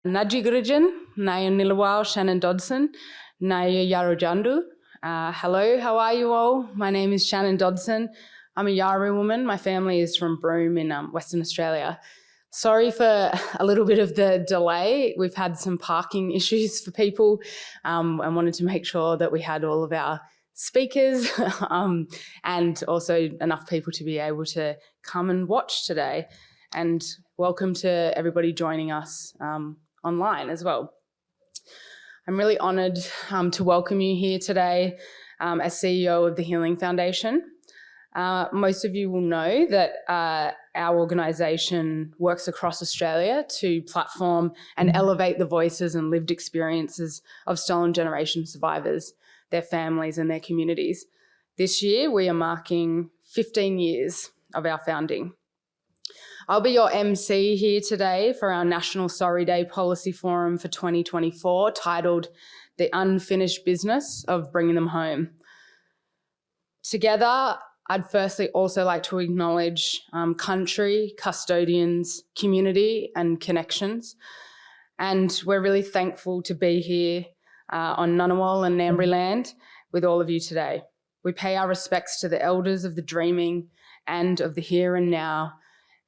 Najigurijan, Naya Nilawal, Shannon Dodson, Naya Yarujandu. Hello, how are you all? My name is Shannon Dodson. I'm a Yawuru woman. My family is from Broome in Western Australia. Sorry for a little bit of the delay. We've had some parking issues for people and wanted to make sure that we had all of our speakers and also enough people to be able to come and watch today. And welcome to everybody joining us online as well. I'm really honoured to welcome you here today as CEO of the Healing Foundation. Most of you will know that our organisation works across Australia to platform and elevate the voices and lived experiences of stolen generation survivors, their families and their communities. This year we are marking 15 years of our founding. I'll be your MC here today for our National Sorry Day Policy Forum for 2024, titled The Unfinished Business of Bringing Them Home. Together, I'd firstly also like to acknowledge country, custodians, community and connections. And we're really thankful to be here on Ngunnawal and Ngambri land with all of you today. We pay our respects to the elders of the dreaming and of the here and now,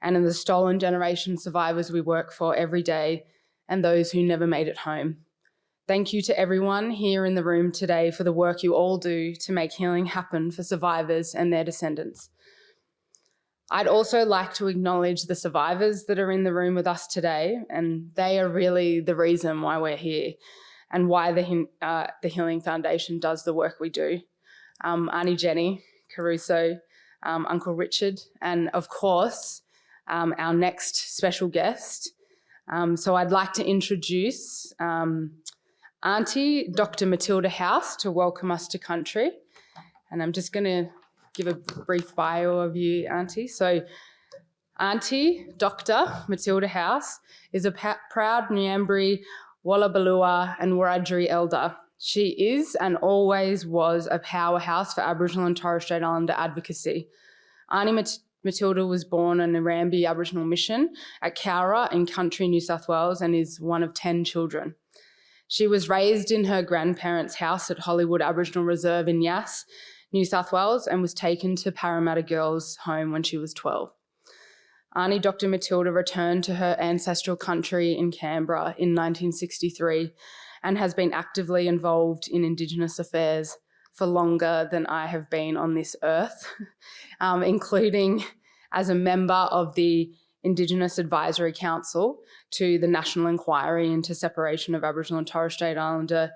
and in the stolen generation survivors we work for every day and those who never made it home. Thank you to everyone here in the room today for the work you all do to make healing happen for survivors and their descendants. I'd also like to acknowledge the survivors that are in the room with us today, and they are really the reason why we're here and why the Healing Foundation does the work we do. Aunty Jenny Caruso, Uncle Richard, and of course, our next special guest. So I'd like to introduce Aunty Dr Matilda House to welcome us to country. And I'm just going to give a brief bio of you, Aunty. So Aunty Dr Matilda House is a proud Ngambri, Wallaballao and Wiradyuri elder. She is and always was a powerhouse for Aboriginal and Torres Strait Islander advocacy. Aunty Matilda was born on the Ngambri Aboriginal Mission at Cowra in country New South Wales and is one of 10 children. She was raised in her grandparents' house at Hollywood Aboriginal Reserve in Yass, New South Wales, and was taken to Parramatta Girls' Home when she was 12. Aunty Dr Matilda returned to her ancestral country in Canberra in 1963 and has been actively involved in Indigenous affairs for longer than I have been on this earth, including as a member of the Indigenous Advisory Council to the National Inquiry into Separation of Aboriginal and Torres Strait Islander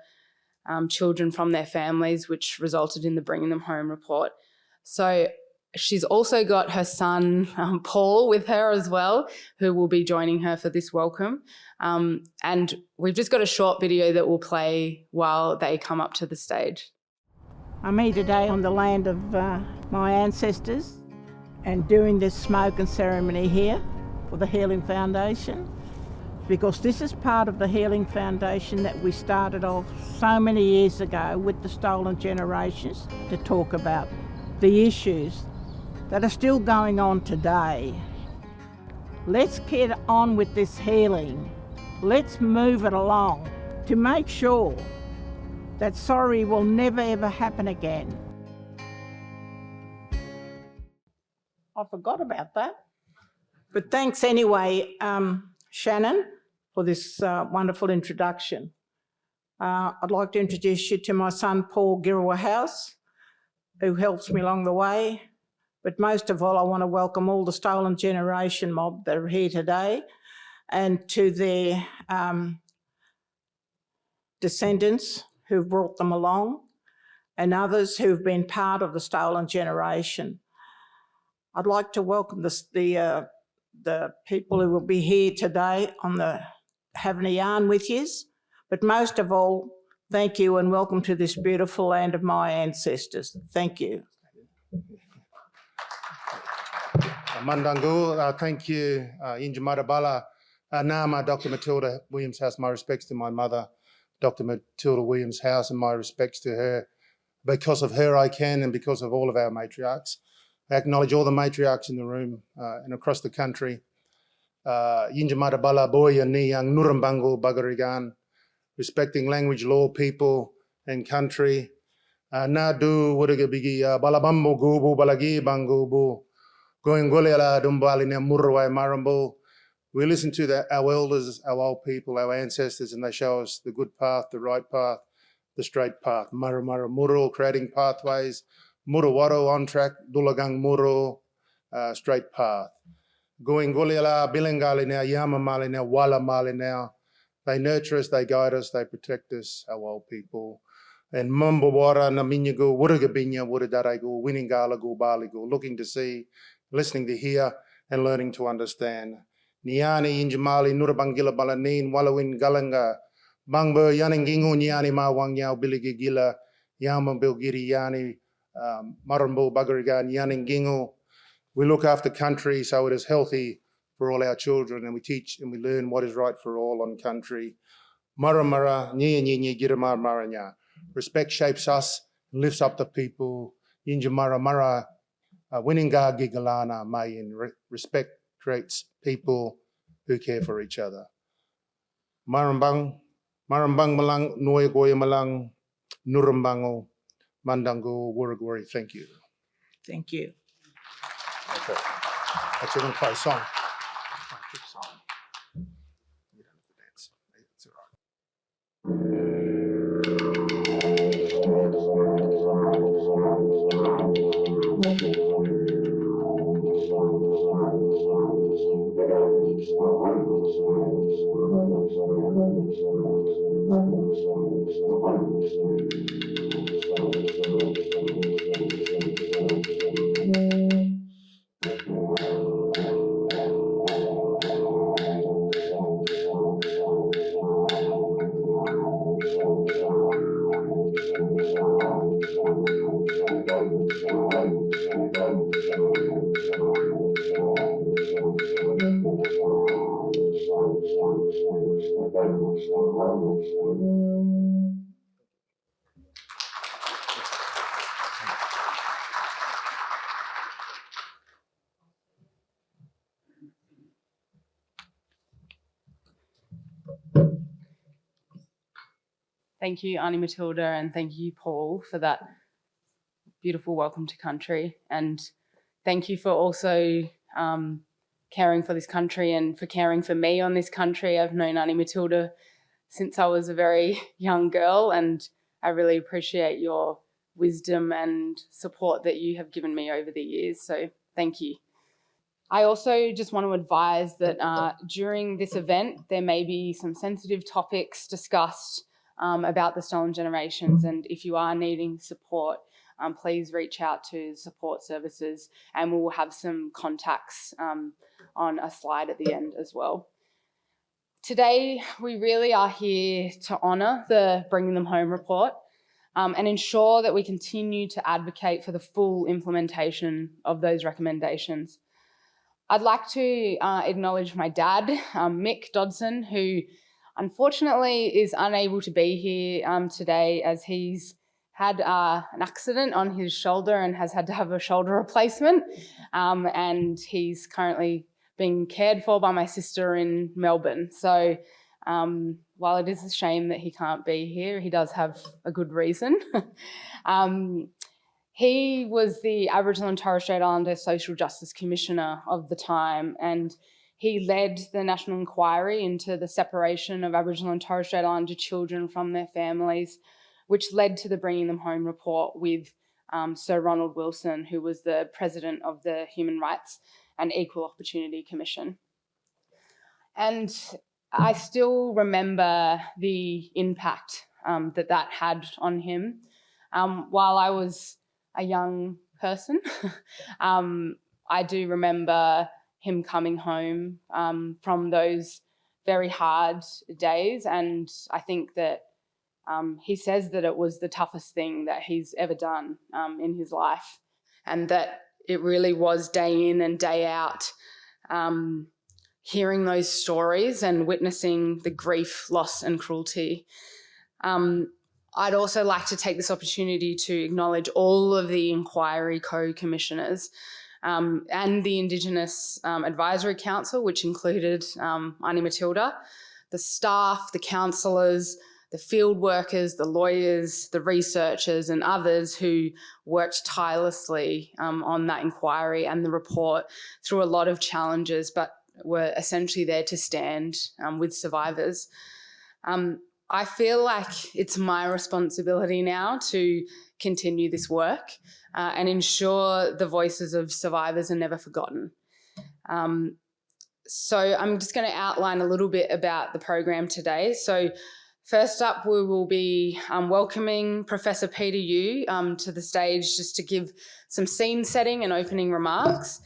children from their families, which resulted in the Bringing Them Home report. So she's also got her son, Paul, with her as well, who will be joining her for this welcome. And we've just got a short video that will play while they come up to the stage. I'm here today on the land of my ancestors and doing this smoking ceremony here for the Healing Foundation, because this is part of the Healing Foundation that we started off so many years ago with the stolen generations to talk about the issues that are still going on today. Let's get on with this healing. Let's move it along to make sure that sorry will never ever happen again. I forgot about that. But thanks anyway, Shannon, for this wonderful introduction. I'd like to introduce you to my son, Paul Girrawah House, who helps me along the way. But most of all, I want to welcome all the Stolen Generation mob that are here today and to their descendants who've brought them along and others who've been part of the Stolen Generation. I'd like to welcome the people who will be here today having a yarn with yous, but most of all, thank you and welcome to this beautiful land of my ancestors. Thank you. Mandangu, thank you, Injamarabala. Nama, Dr Matilda Williams House, my respects to my mother, Dr Matilda Williams House, and my respects to her. Because of her I can, and because of all of our matriarchs. I acknowledge all the matriarchs in the room and across the country. Yinjamara boya ni yang Nurambango Bagarigan, respecting language, law, people, and country. Nadu Wurigabigi Balabambo Gubu Balagi Bangubu, going Goliala Dumbali Murwai Marambo. We listen to our elders, our old people, our ancestors, and they show us the good path, the right path, the straight path. Mara Muro, creating pathways. Murawaro on track, Dulagang Muro, straight path. Going Goliala, Bilingali now, Yamamali now, Wallamali now. They nurture us, they guide us, they protect us, our old people. And Mumbawara, Naminyago, Wuragabinya, Wuradarago, Winningalago, Baligo, looking to see, listening to hear, and learning to understand. Niani, Injamali, Nurabangila Balanin, Wallawin Galanga, Bangbo, Yaningingu, Niani, Mawangya, Biligigila, Yama Bilgiri, Yani, Marambo, Bagarigan, Yaningingu. We look after country so it is healthy for all our children, and we teach and we learn what is right for all on country. Maramara, Nya Giramar Maranya. Respect shapes us and lifts up the people. Yinjamara Mara, Winninga Gigalana, Mayin. Respect creates people who care for each other. Marambang Malang, Noyagoya Malang, Nurambango, Mandango, Wuraguri. Thank you. Thank you. Okay. Actually, I'm going to play a song. You don't have to dance. It's all Thank you, Aunty Matilda, and thank you, Paul, for that beautiful welcome to country. And thank you for also caring for this country and for caring for me on this country. I've known Aunty Matilda since I was a very young girl, and I really appreciate your wisdom and support that you have given me over the years. So thank you. I also just want to advise that during this event, there may be some sensitive topics discussed about the stolen generations, and if you are needing support, please reach out to support services, and we will have some contacts on a slide at the end as well. Today, we really are here to honour the Bringing Them Home report and ensure that we continue to advocate for the full implementation of those recommendations. I'd like to acknowledge my dad, Mick Dodson, who unfortunately is unable to be here today as he's had an accident on his shoulder and has had to have a shoulder replacement, and he's currently being cared for by my sister in Melbourne. So while it is a shame that he can't be here, he does have a good reason. He was the Aboriginal and Torres Strait Islander Social Justice Commissioner of the time, and he led the national inquiry into the separation of Aboriginal and Torres Strait Islander children from their families, which led to the Bringing Them Home report with Sir Ronald Wilson, who was the president of the Human Rights and Equal Opportunity Commission. And I still remember the impact that had on him. While I was a young person, I do remember him coming home from those very hard days, and I think that he says that it was the toughest thing that he's ever done in his life, and that it really was day in and day out hearing those stories and witnessing the grief, loss and cruelty. I'd also like to take this opportunity to acknowledge all of the inquiry co-commissioners and the Indigenous Advisory Council, which included Aunty Matilda, the staff, the councillors, the field workers, the lawyers, the researchers and others who worked tirelessly on that inquiry and the report through a lot of challenges, but were essentially there to stand with survivors. I feel like it's my responsibility now to continue this work and ensure the voices of survivors are never forgotten. So I'm just going to outline a little bit about the program today. So first up, we will be welcoming Professor Peter Yu to the stage just to give some scene setting and opening remarks.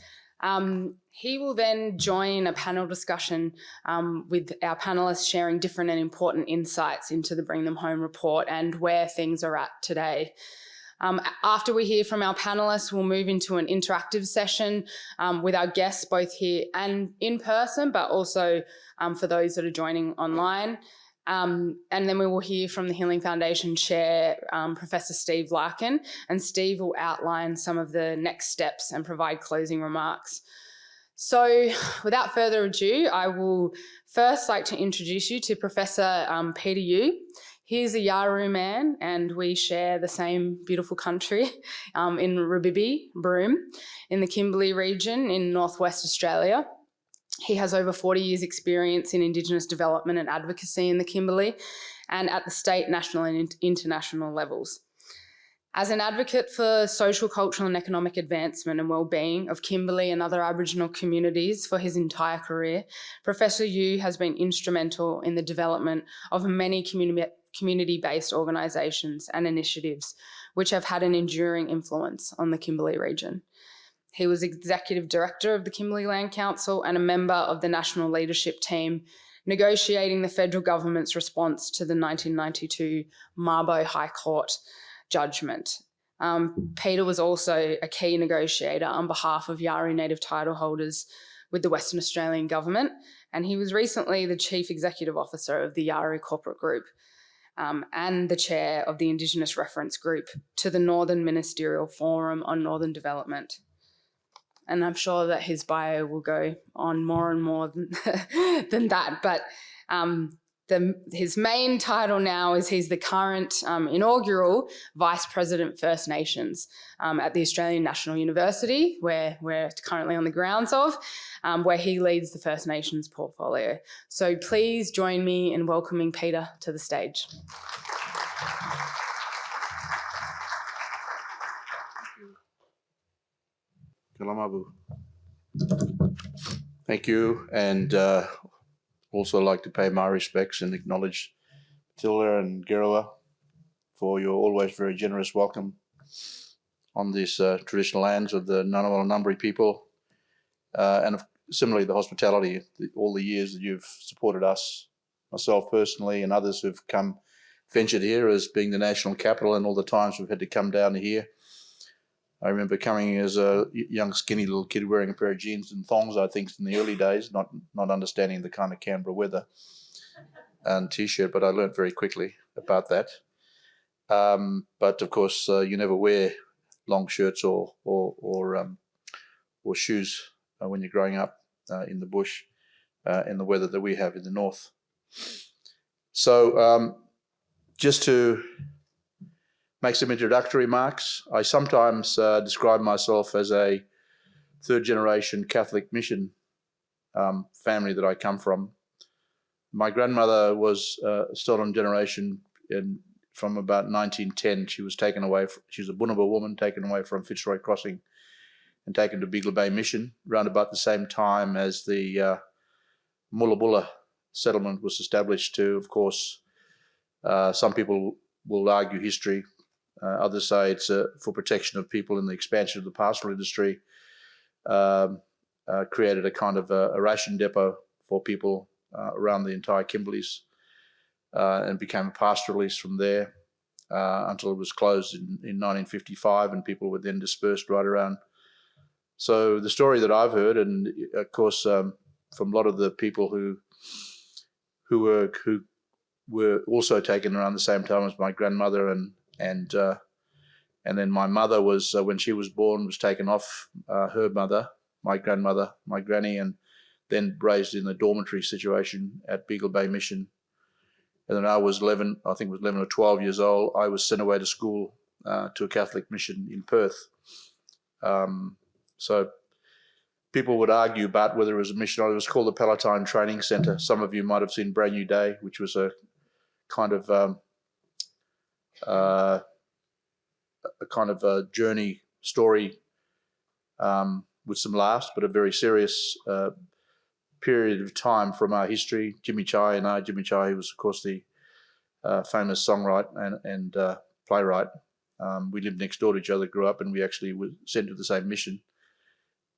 He will then join a panel discussion with our panellists sharing different and important insights into the Bring Them Home report and where things are at today. After we hear from our panellists, we'll move into an interactive session with our guests both here and in person, but also for those that are joining online. And then we will hear from the Healing Foundation Chair, Professor Steve Larkin, and Steve will outline some of the next steps and provide closing remarks. So without further ado, I will first like to introduce you to Professor Peter Yu. He's a Yawuru man and we share the same beautiful country in Rubibi, Broome, in the Kimberley region in northwest Australia. He has over 40 years experience in Indigenous development and advocacy in the Kimberley and at the state, national and international levels. As an advocate for social, cultural and economic advancement and well-being of Kimberley and other Aboriginal communities for his entire career, Professor Yu has been instrumental in the development of many community-based organisations and initiatives which have had an enduring influence on the Kimberley region. He was Executive Director of the Kimberley Land Council and a member of the National Leadership Team negotiating the federal government's response to the 1992 Mabo High Court judgment. Peter was also a key negotiator on behalf of Yawuru native title holders with the Western Australian Government, and he was recently the Chief Executive Officer of the Yawuru Corporate Group and the Chair of the Indigenous Reference Group to the Northern Ministerial Forum on Northern Development. And I'm sure that his bio will go on more and more than that, but his main title now is he's the current inaugural Vice President First Nations at the Australian National University, where we're currently on the grounds of, where he leads the First Nations portfolio. So please join me in welcoming Peter to the stage. Kalamabu. Thank you, and also like to pay my respects and acknowledge Matilda and Girrawah for your always very generous welcome on these traditional lands of the Ngunnawal and Ngambri people, and similarly the hospitality, all the years that you've supported us, myself personally and others who've ventured here as being the national capital, and all the times we've had to come down to here. I remember coming as a young, skinny little kid wearing a pair of jeans and thongs, I think, in the early days, not understanding the kind of Canberra weather and T-shirt, but I learned very quickly about that. But, of course, you never wear long shirts or shoes when you're growing up in the bush in the weather that we have in the north. So just to make some introductory remarks. I sometimes describe myself as a third-generation Catholic mission family that I come from. My grandmother was stolen generation from about 1910. She was taken away. She was a Bunaba woman taken away from Fitzroy Crossing and taken to Beagle Bay Mission around about the same time as the Wallaballao settlement was established. To, of course, some people will argue history. Others say it's for protection of people in the expansion of the pastoral industry, created a kind of a ration depot for people around the entire Kimberleys and became a pastoralist from there until it was closed in 1955, and people were then dispersed right around. So the story that I've heard, and of course from a lot of the people who were also taken around the same time as my grandmother and And then my mother was, when she was born, was taken off her mother, my grandmother, my granny, and then raised in a dormitory situation at Beagle Bay Mission. And then I was 11, I think it was 11 or 12 years old. I was sent away to school to a Catholic mission in Perth. So people would argue about whether it was a mission or it was called the Palatine Training Centre. Some of you might have seen Brand New Day, which was a kind of a journey story with some laughs, but a very serious period of time from our history. Jimmy Chai, who was, of course, the famous songwriter and playwright. We lived next door to each other, grew up, and we actually were sent to the same mission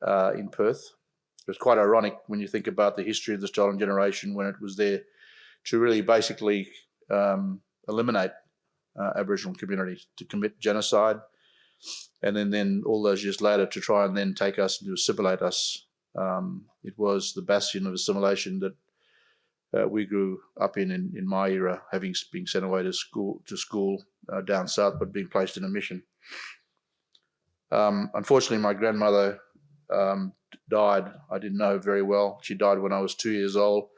in Perth. It was quite ironic when you think about the history of the Stolen Generation, when it was there to really basically eliminate Aboriginal communities, to commit genocide, and then all those years later to try and then take us and to assimilate us. It was the bastion of assimilation that we grew up in my era, having been sent away to school down south, but being placed in a mission. Unfortunately, my grandmother died. I didn't know very well. She died when I was 2 years old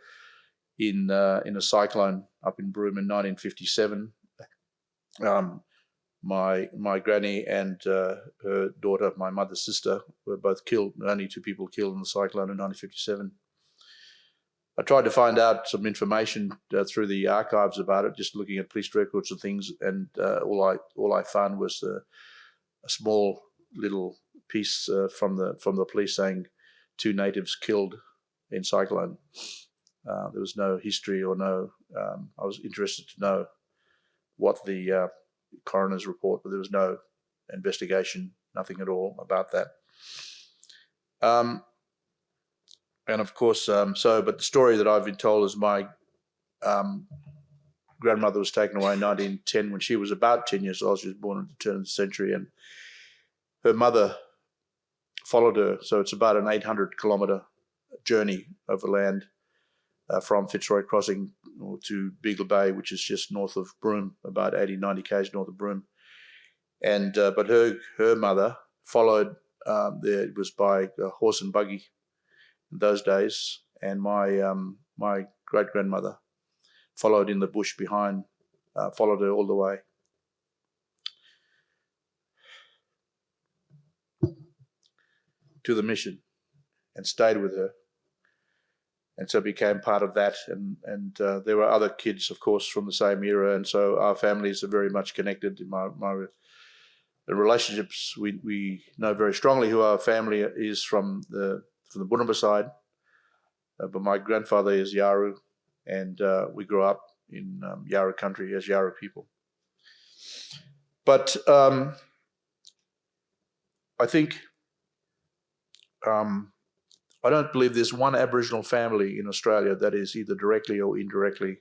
in a cyclone up in Broome in 1957. My granny and her daughter, my mother's sister, were both killed. Only 2 people killed in the cyclone in 1957. I tried to find out some information through the archives about it, just looking at police records and things, and all I found was a small little piece from the police saying 2 natives killed in cyclone. There was no history or no. I was interested to know what the coroner's report, but there was no investigation, nothing at all about that. And of course, but the story that I've been told is my grandmother was taken away in 1910 when she was about 10 years old. She was born at the turn of the century, and her mother followed her. So it's about an 800-kilometre journey over land from Fitzroy Crossing to Beagle Bay, which is just north of Broome, about 80, 90 k's north of Broome. And but her mother followed. It was by a horse and buggy in those days, and my great grandmother followed in the bush behind, followed her all the way. To the mission, and stayed with her, and so became part of that. And there were other kids, of course, from the same era, and so our families are very much connected. The relationships, we know very strongly who our family is from the Bunurba side, but my grandfather is Yawuru, and we grew up in Yawuru country as Yawuru people. But I think I don't believe there's one Aboriginal family in Australia that is either directly or indirectly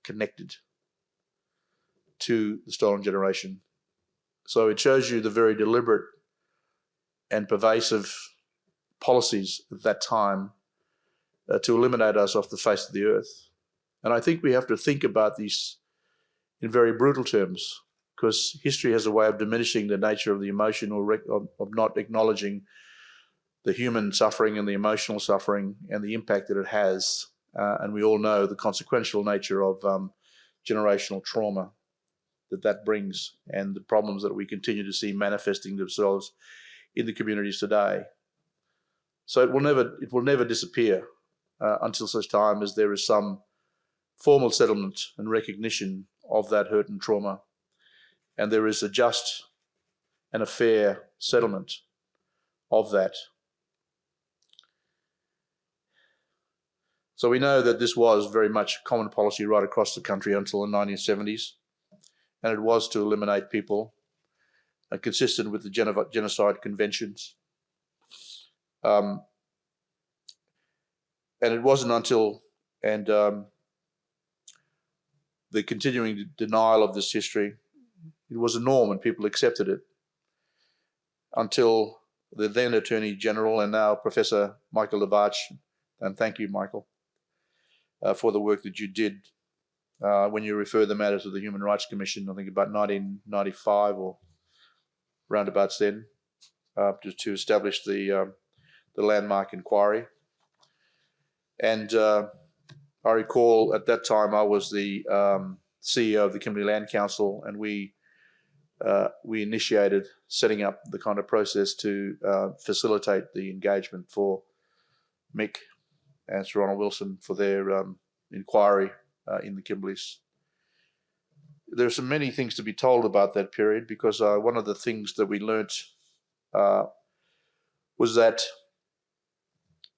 connected to the Stolen Generation. So it shows you the very deliberate and pervasive policies at that time to eliminate us off the face of the earth. And I think we have to think about these in very brutal terms, because history has a way of diminishing the nature of the emotion, or of not acknowledging the human suffering and the emotional suffering and the impact that it has. And we all know the consequential nature of generational trauma that brings, and the problems that we continue to see manifesting themselves in the communities today. So it will never disappear until such time as there is some formal settlement and recognition of that hurt and trauma, and there is a just and a fair settlement of that. So we know that this was very much common policy right across the country until the 1970s, and it was to eliminate people consistent with the genocide conventions. And it wasn't until the continuing denial of this history, it was a norm and people accepted it, until the then Attorney-General and now Professor Michael Lavarch, and thank you, Michael, for the work that you did when you referred the matter to the Human Rights Commission, I think about 1995 or roundabouts then, to establish the landmark inquiry. And I recall at that time I was the CEO of the Kimberley Land Council, and we initiated setting up the kind of process to facilitate the engagement for Mick and Sir Ronald Wilson for their inquiry in the Kimberleys. There are so many things to be told about that period, because one of the things that we learnt was that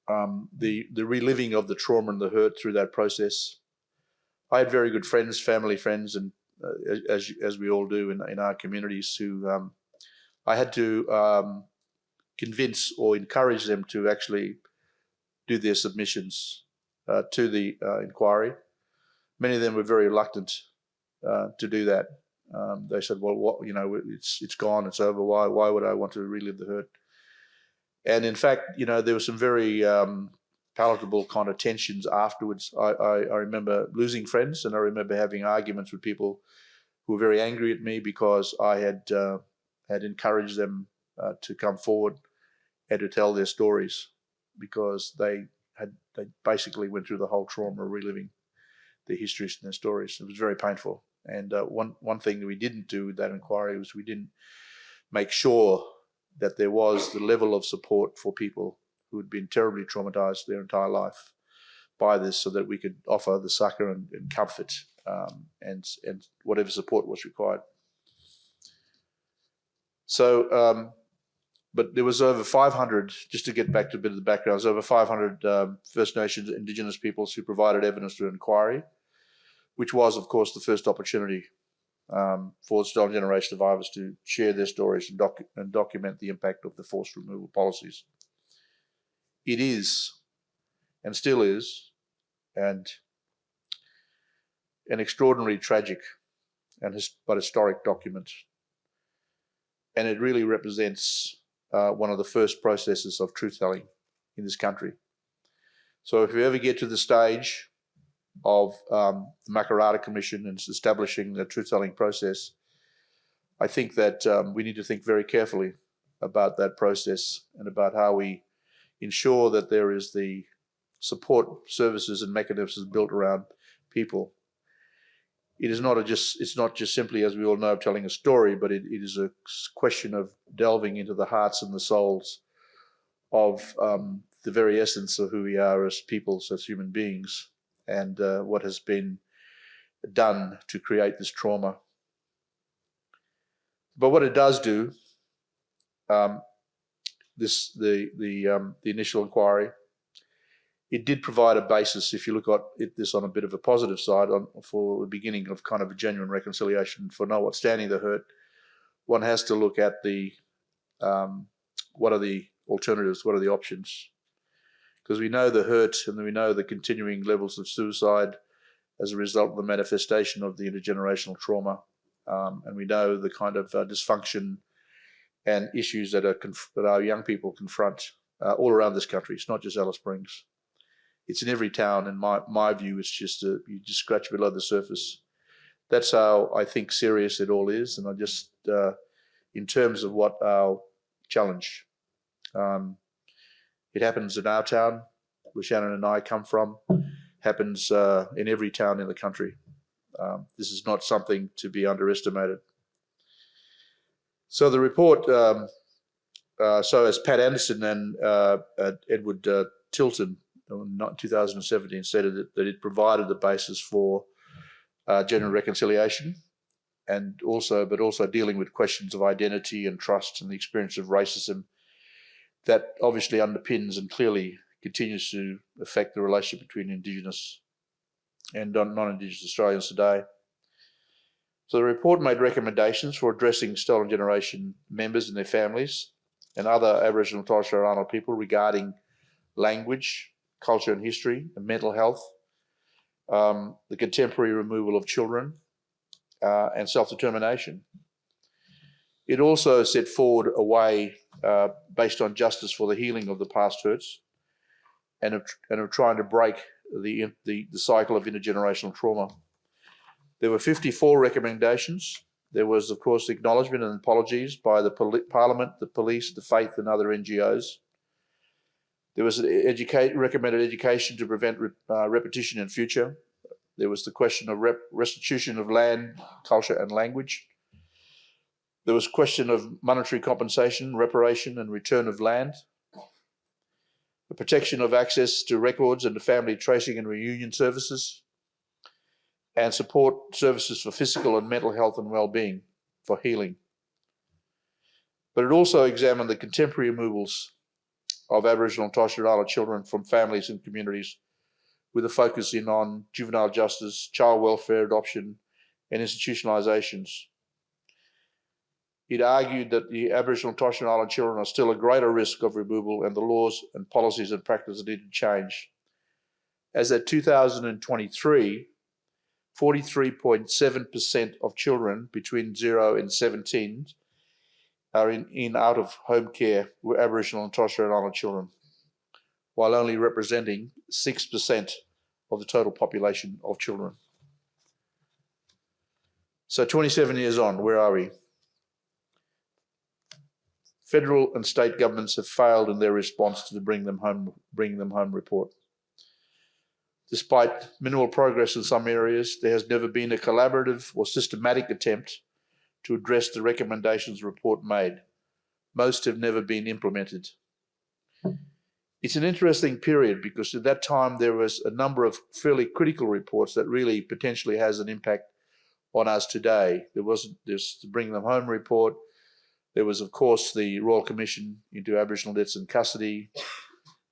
the reliving of the trauma and the hurt through that process. I had very good friends, family friends, and as we all do in our communities, who I had to convince or encourage them to actually do their submissions to the inquiry. Many of them were very reluctant to do that. They said, "Well, what, you know, it's gone, it's over. Why would I want to relive the hurt?" And in fact, you know, there were some very palatable kind of tensions afterwards. I remember losing friends, and I remember having arguments with people who were very angry at me because I had encouraged them to come forward and to tell their stories, because they basically went through the whole trauma of reliving their histories and their stories. It was very painful. And one thing that we didn't do with that inquiry was we didn't make sure that there was the level of support for people who had been terribly traumatized their entire life by this, so that we could offer the succor and comfort and whatever support was required. So, but there was over 500, just to get back to a bit of the background, there was over 500 First Nations Indigenous peoples who provided evidence to an inquiry, which was, of course, the first opportunity for stolen generation survivors to share their stories and document the impact of the forced removal policies. It is, and still is, and an extraordinarily tragic but historic document. And it really represents one of the first processes of truth-telling in this country. So if you ever get to the stage of the Makarrata Commission and establishing the truth-telling process, I think that we need to think very carefully about that process and about how we ensure that there is the support services and mechanisms built around people. It's not just simply, as we all know, telling a story, but it is a question of delving into the hearts and the souls of the very essence of who we are as peoples, as human beings, and what has been done to create this trauma. But what it does do, the initial inquiry, it did provide a basis, if you look at this on a bit of a positive side, for the beginning of kind of a genuine reconciliation. For notwithstanding the hurt, one has to look at what are the alternatives, what are the options? Because we know the hurt, and we know the continuing levels of suicide as a result of the manifestation of the intergenerational trauma, and we know the kind of dysfunction and issues that our young people confront all around this country. It's not just Alice Springs. It's in every town, and my view is just you just scratch below the surface. That's how I think serious it all is, and I just, in terms of what our challenge, it happens in our town, where Shannon and I come from, happens in every town in the country. This is not something to be underestimated. So the report, so as Pat Anderson and Edward Tilton in 2017 said that it provided the basis for genuine reconciliation, but also dealing with questions of identity and trust and the experience of racism that obviously underpins and clearly continues to affect the relationship between Indigenous and non-Indigenous Australians today. So the report made recommendations for addressing stolen generation members and their families and other Aboriginal and Torres Strait Islander people regarding language, culture and history, and mental health, the contemporary removal of children, and self-determination. It also set forward a way based on justice for the healing of the past hurts and of trying to break the cycle of intergenerational trauma. There were 54 recommendations, There was, of course, acknowledgement and apologies by the Parliament, the police, the faith and other NGOs. There was recommended education to prevent repetition in future. There was the question of restitution of land, culture and language. There was question of monetary compensation, reparation and return of land. The protection of access to records and to family tracing and reunion services. And support services for physical and mental health and well-being, for healing. But it also examined the contemporary removals of Aboriginal and Torres Strait Islander children from families and communities, with a focus on juvenile justice, child welfare, adoption, and institutionalisations. It argued that the Aboriginal and Torres Strait Islander children are still a greater risk of removal, and the laws and policies and practices need to change. As at 2023, 43.7% of children between 0 and 17 are in out-of-home care were Aboriginal and Torres Strait Islander children, while only representing 6% of the total population of children. So 27 years on, where are we? Federal and state governments have failed in their response to the Bring Them Home report. Despite minimal progress in some areas, there has never been a collaborative or systematic attempt to address the recommendations the report made. Most have never been implemented. It's an interesting period because at that time there was a number of fairly critical reports that really potentially has an impact on us today. There's the Bring Them Home report. There was, of course, the Royal Commission into Aboriginal Deaths in Custody.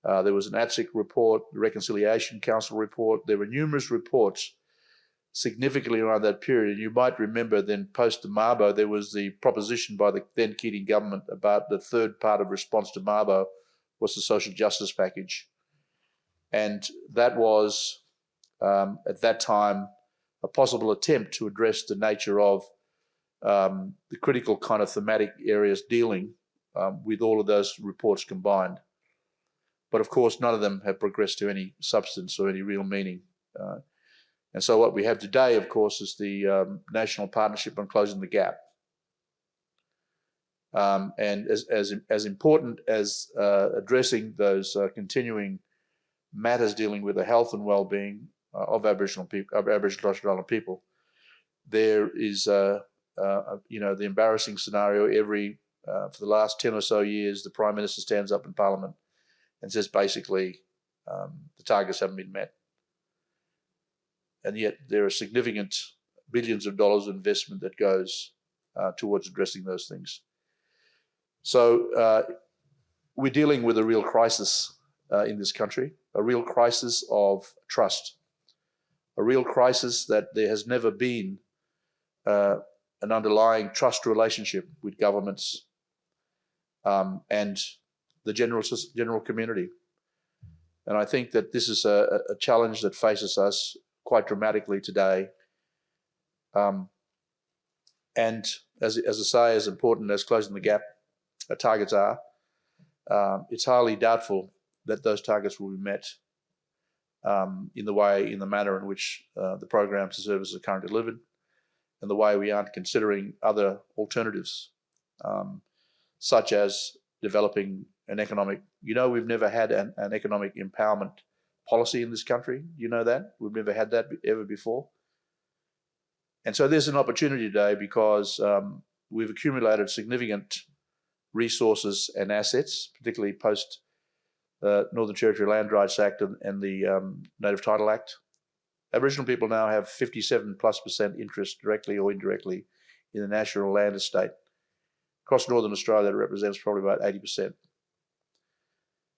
There was an ATSIC report, the Reconciliation Council report. There were numerous reports significantly around that period. And you might remember then post the Mabo, there was the proposition by the then Keating government about the third part of response to Mabo was the social justice package. And that was, at that time, a possible attempt to address the nature of the critical kind of thematic areas dealing with all of those reports combined. But of course, none of them have progressed to any substance or any real meaning. And so what we have today, of course, is the National Partnership on Closing the Gap. And as important as addressing those continuing matters dealing with the health and well-being of Aboriginal people, of Aboriginal Torres Strait Islander people, there is the embarrassing scenario for the last 10 or so years, the Prime Minister stands up in Parliament and says basically the targets haven't been met. And yet there are significant billions of dollars of investment that goes towards addressing those things. So we're dealing with a real crisis in this country, a real crisis of trust, a real crisis that there has never been an underlying trust relationship with governments and the general community. And I think that this is a challenge that faces us quite dramatically today. And as I say, as important as closing the gap targets are, it's highly doubtful that those targets will be met in the manner in which the programs and services are currently delivered, and the way we aren't considering other alternatives, such as developing an economic, we've never had an economic empowerment policy in this country. You know that. We've never had that ever before. And so there's an opportunity today because we've accumulated significant resources and assets, particularly post Northern Territory Land Rights Act and the Native Title Act. Aboriginal people now have 57+% interest, directly or indirectly, in the national land estate. Across Northern Australia, that represents probably about 80%.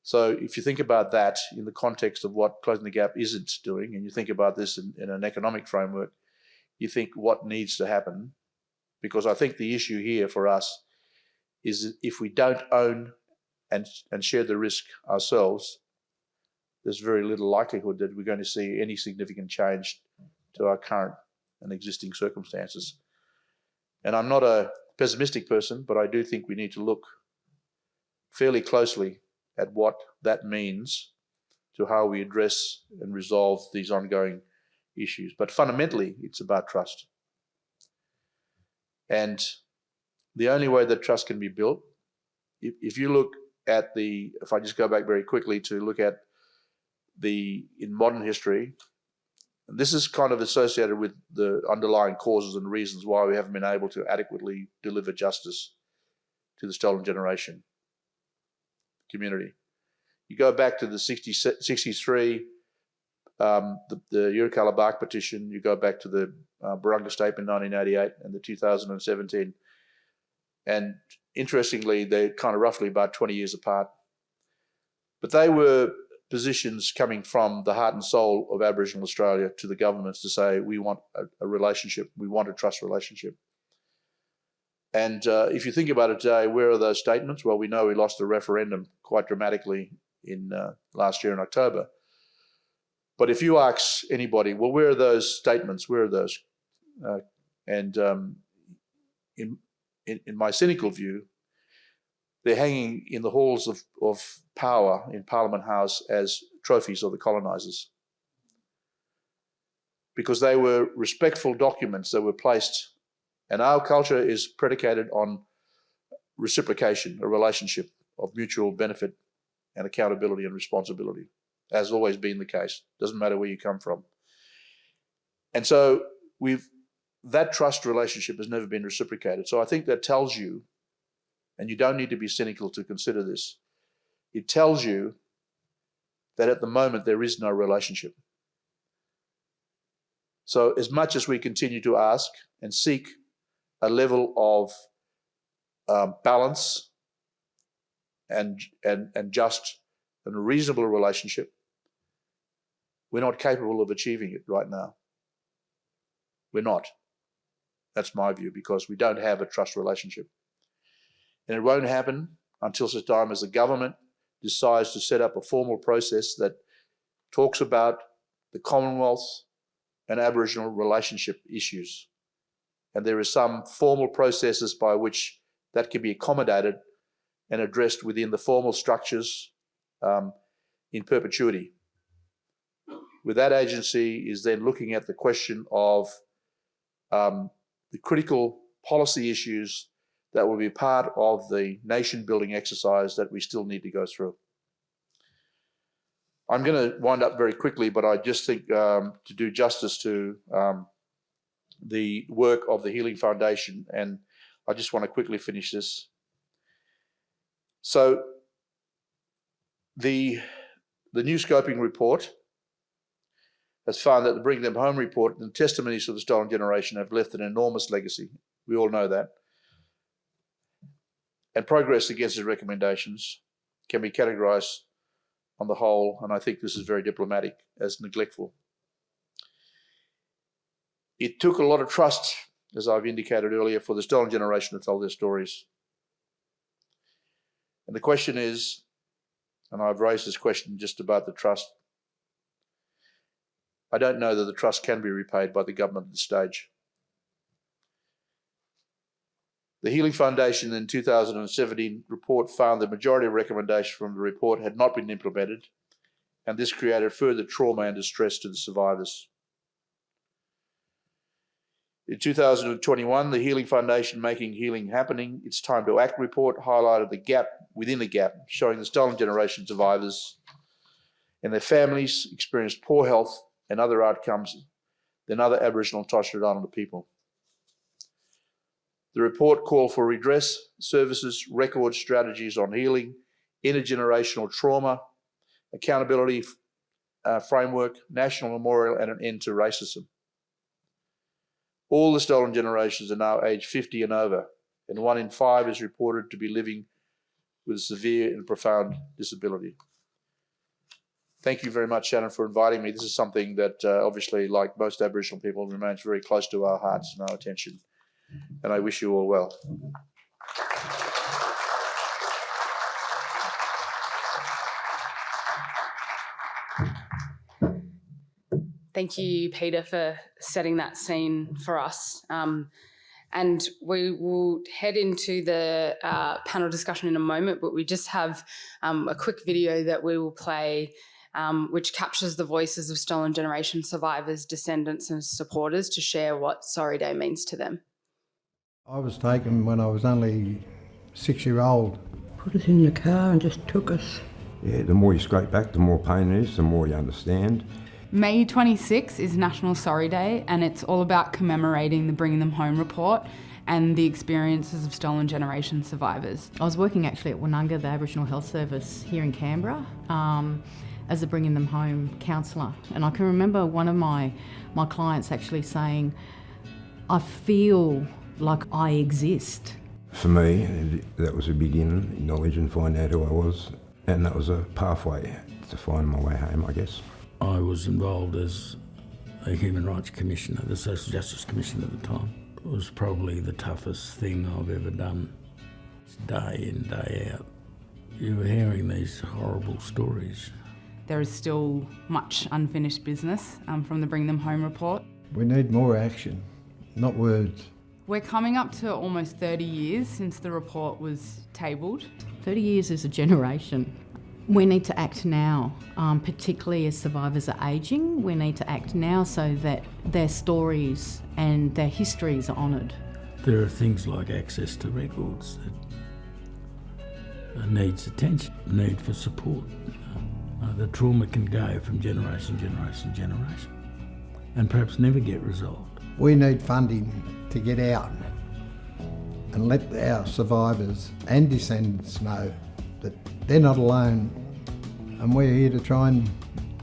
So if you think about that in the context of what Closing the Gap isn't doing, and you think about this in an economic framework, you think what needs to happen, because I think the issue here for us is if we don't own and share the risk ourselves, there's very little likelihood that we're going to see any significant change to our current and existing circumstances. And I'm not a pessimistic person, but I do think we need to look fairly closely at what that means to how we address and resolve these ongoing issues. But fundamentally, it's about trust. And the only way that trust can be built, if you look at if I just go back very quickly to look at in modern history, this is kind of associated with the underlying causes and reasons why we haven't been able to adequately deliver justice to the stolen generation community. You go back to the 63, the Yawuru Bark petition, you go back to the Barunga Statement 1988 and the 2017. And interestingly, they're kind of roughly about 20 years apart. But they were positions coming from the heart and soul of Aboriginal Australia to the governments to say, we want a relationship, we want a trust relationship. And if you think about it today, where are those statements? Well, we know we lost a referendum quite dramatically in last year in October. But if you ask anybody, well, where are those statements? Where are those? In my cynical view, they're hanging in the halls of power in Parliament House as trophies of the colonisers, because they were respectful documents that were placed, and our culture is predicated on reciprocation, a relationship of mutual benefit and accountability and responsibility, as always been the case. Doesn't matter where you come from. And so that trust relationship has never been reciprocated. So I think that tells you, and you don't need to be cynical to consider this, it tells you that at the moment there is no relationship. So as much as we continue to ask and seek a level of balance and just and a reasonable relationship, we're not capable of achieving it right now. We're not. That's my view, because we don't have a trust relationship. And it won't happen until such time as the government decides to set up a formal process that talks about the Commonwealth and Aboriginal relationship issues. And there is some formal processes by which that can be accommodated and addressed within the formal structures in perpetuity. With that agency is then looking at the question of the critical policy issues that will be part of the nation-building exercise that we still need to go through. I'm going to wind up very quickly, but I just think to do justice to the work of the Healing Foundation, and I just want to quickly finish this. So the new scoping report has found that the Bring Them Home report and the testimonies of the stolen generation have left an enormous legacy. We all know that. And progress against its recommendations can be categorised on the whole, and I think this is very diplomatic, as neglectful. It took a lot of trust, as I've indicated earlier, for the stolen generation to tell their stories. And the question is, and I've raised this question just about the trust, I don't know that the trust can be repaid by the government at this stage. The Healing Foundation in 2017 report found the majority of recommendations from the report had not been implemented, and this created further trauma and distress to the survivors. In 2021, the Healing Foundation Making Healing Happening, It's Time to Act report highlighted the gap within the gap, showing the stolen generation survivors and their families experienced poor health and other outcomes than other Aboriginal and Torres Strait Islander people. The report called for redress, services, record strategies on healing, intergenerational trauma, accountability framework, national memorial, and an end to racism. All the stolen generations are now aged 50 and over, and 1 in 5 is reported to be living with a severe and profound disability. Thank you very much, Shannon, for inviting me. This is something that obviously, like most Aboriginal people, remains very close to our hearts and our attention. And I wish you all well. Thank you, Peter, for setting that scene for us. And we will head into the panel discussion in a moment, but we just have a quick video that we will play which captures the voices of stolen generation survivors, descendants and supporters to share what Sorry Day means to them. I was taken when I was only 6-year-old. Put us in the car and just took us. Yeah, the more you scrape back, the more pain it is, the more you understand. May 26 is National Sorry Day, and it's all about commemorating the Bringing Them Home report and the experiences of stolen generation survivors. I was working actually at Woononga, the Aboriginal Health Service here in Canberra, as a Bringing Them Home counsellor. And I can remember one of my clients actually saying, I feel like I exist. For me, that was a beginning, knowledge and find out who I was. And that was a pathway to find my way home, I guess. I was involved as a Human Rights Commissioner, the Social Justice Commission at the time. It was probably the toughest thing I've ever done, day in, day out. You were hearing these horrible stories. There is still much unfinished business from the Bring Them Home report. We need more action, not words. We're coming up to almost 30 years since the report was tabled. 30 years is a generation. We need to act now, particularly as survivors are ageing. We need to act now so that their stories and their histories are honoured. There are things like access to records that needs attention, need for support. The trauma can go from generation, and perhaps never get resolved. We need funding to get out and let our survivors and descendants know that they're not alone, and we're here to try and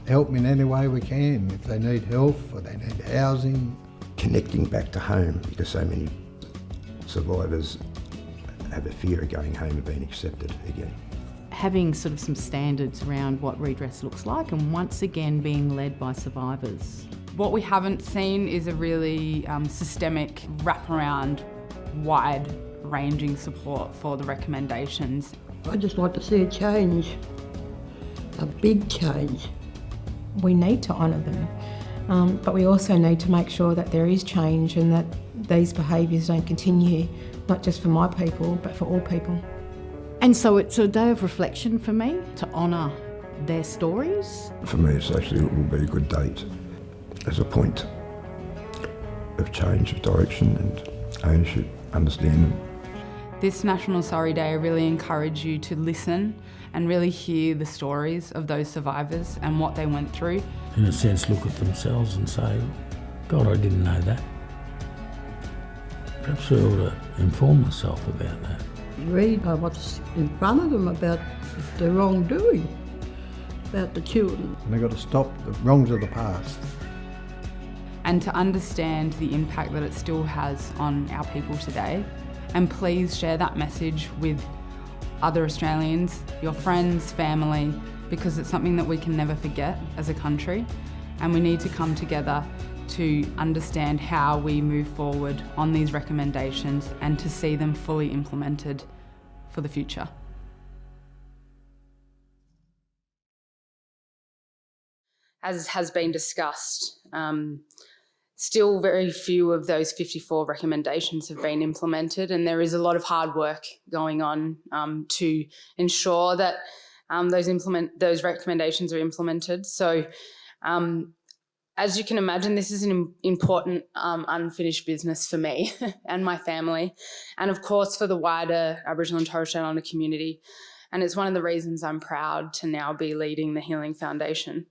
help them in any way we can. If they need health or they need housing. Connecting back to home, because so many survivors have a fear of going home and being accepted again. Having sort of some standards around what redress looks like, and once again being led by survivors. What we haven't seen is a really systemic wraparound, wide-ranging support for the recommendations. I'd just like to see a change, a big change. We need to honour them, but we also need to make sure that there is change and that these behaviours don't continue, not just for my people, but for all people. And so it's a day of reflection for me to honour their stories. For me, it's actually it will be a good date as a point of change of direction and ownership, understanding. This National Sorry Day, I really encourage you to listen and really hear the stories of those survivors and what they went through. In a sense, look at themselves and say, God, I didn't know that. Perhaps we ought to inform ourselves about that. Read what's in front of them about the wrongdoing, about the children. And they've got to stop the wrongs of the past. And to understand the impact that it still has on our people today. And please share that message with other Australians, your friends, family, because it's something that we can never forget as a country. And we need to come together to understand how we move forward on these recommendations and to see them fully implemented for the future. As has been discussed, still very few of those 54 recommendations have been implemented, and there is a lot of hard work going on to ensure that those recommendations are implemented. So as you can imagine, this is an important unfinished business for me and my family, and of course for the wider Aboriginal and Torres Strait Islander community. And it's one of the reasons I'm proud to now be leading the Healing Foundation.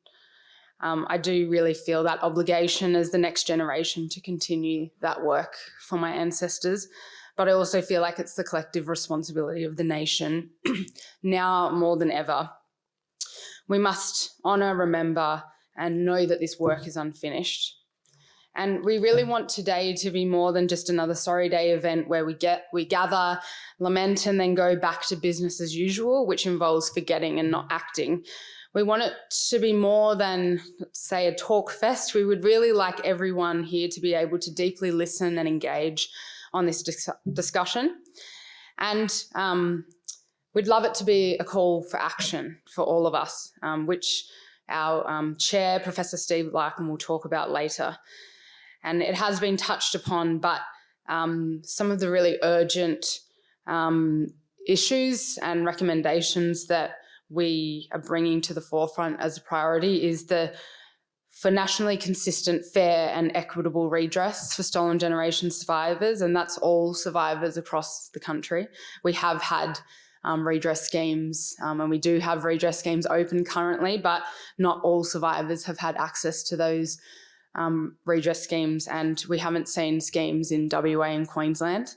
I do really feel that obligation as the next generation to continue that work for my ancestors, but I also feel like it's the collective responsibility of the nation now more than ever. We must honour, remember, and know that this work is unfinished. And we really want today to be more than just another Sorry Day event where we gather, lament, and then go back to business as usual, which involves forgetting and not acting. We want it to be more than, say, a talk fest. We would really like everyone here to be able to deeply listen and engage on this discussion. And we'd love it to be a call for action for all of us, which our chair, Professor Steve Larkin, will talk about later. And it has been touched upon, but some of the really urgent issues and recommendations that we are bringing to the forefront as a priority is the for nationally consistent, fair and equitable redress for stolen generation survivors, and that's all survivors across the country. We have had redress schemes, and we do have redress schemes open currently, but not all survivors have had access to those redress schemes, and we haven't seen schemes in WA and Queensland.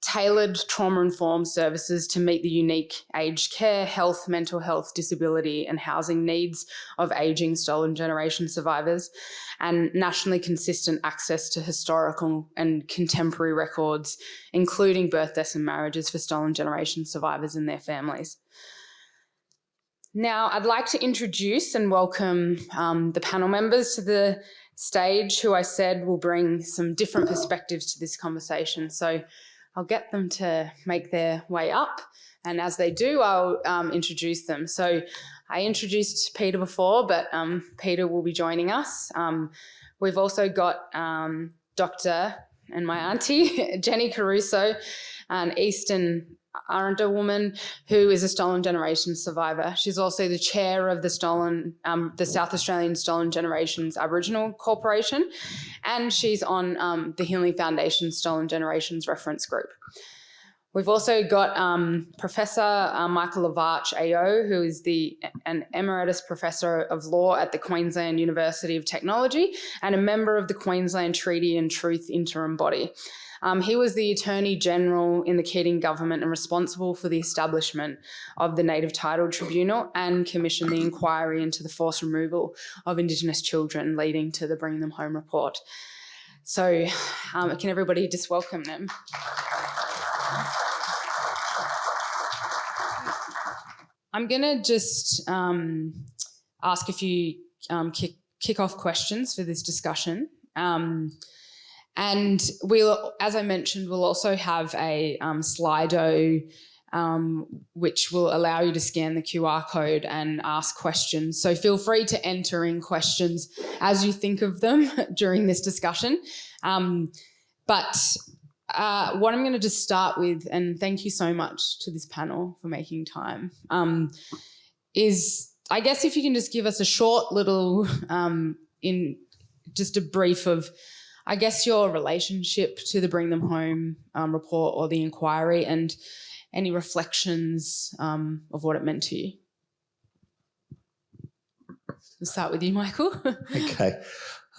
Tailored trauma-informed services to meet the unique aged care, health, mental health, disability and housing needs of ageing stolen generation survivors, and nationally consistent access to historical and contemporary records, including birth, deaths and marriages for stolen generation survivors and their families. Now, I'd like to introduce and welcome the panel members to the stage, who I said will bring some different perspectives to this conversation. So I'll get them to make their way up, and as they do, I'll introduce them. So I introduced Peter before, but Peter will be joining us. We've also got Dr. and my auntie, Jenny Caruso, an Eastern Aranda woman who is a stolen generation survivor. She's also the chair of the South Australian Stolen Generations Aboriginal Corporation, and she's on the Healing Foundation Stolen Generations Reference Group. We've also got Professor Michael Lavarch AO, who is an Emeritus Professor of Law at the Queensland University of Technology and a member of the Queensland Treaty and Truth Interim Body. He was the Attorney-General in the Keating government and responsible for the establishment of the Native Title Tribunal and commissioned the inquiry into the forced removal of Indigenous children, leading to the Bring Them Home report. So can everybody just welcome them? I'm going to just ask a few kick-off questions for this discussion. And we'll, as I mentioned, we'll also have a Slido which will allow you to scan the QR code and ask questions. So feel free to enter in questions as you think of them during this discussion. But what I'm going to just start with, and thank you so much to this panel for making time, is I guess if you can just give us a short little, in just a brief of, I guess, your relationship to the Bring Them Home report or the inquiry, and any reflections of what it meant to you. We'll start with you, Michael. Okay.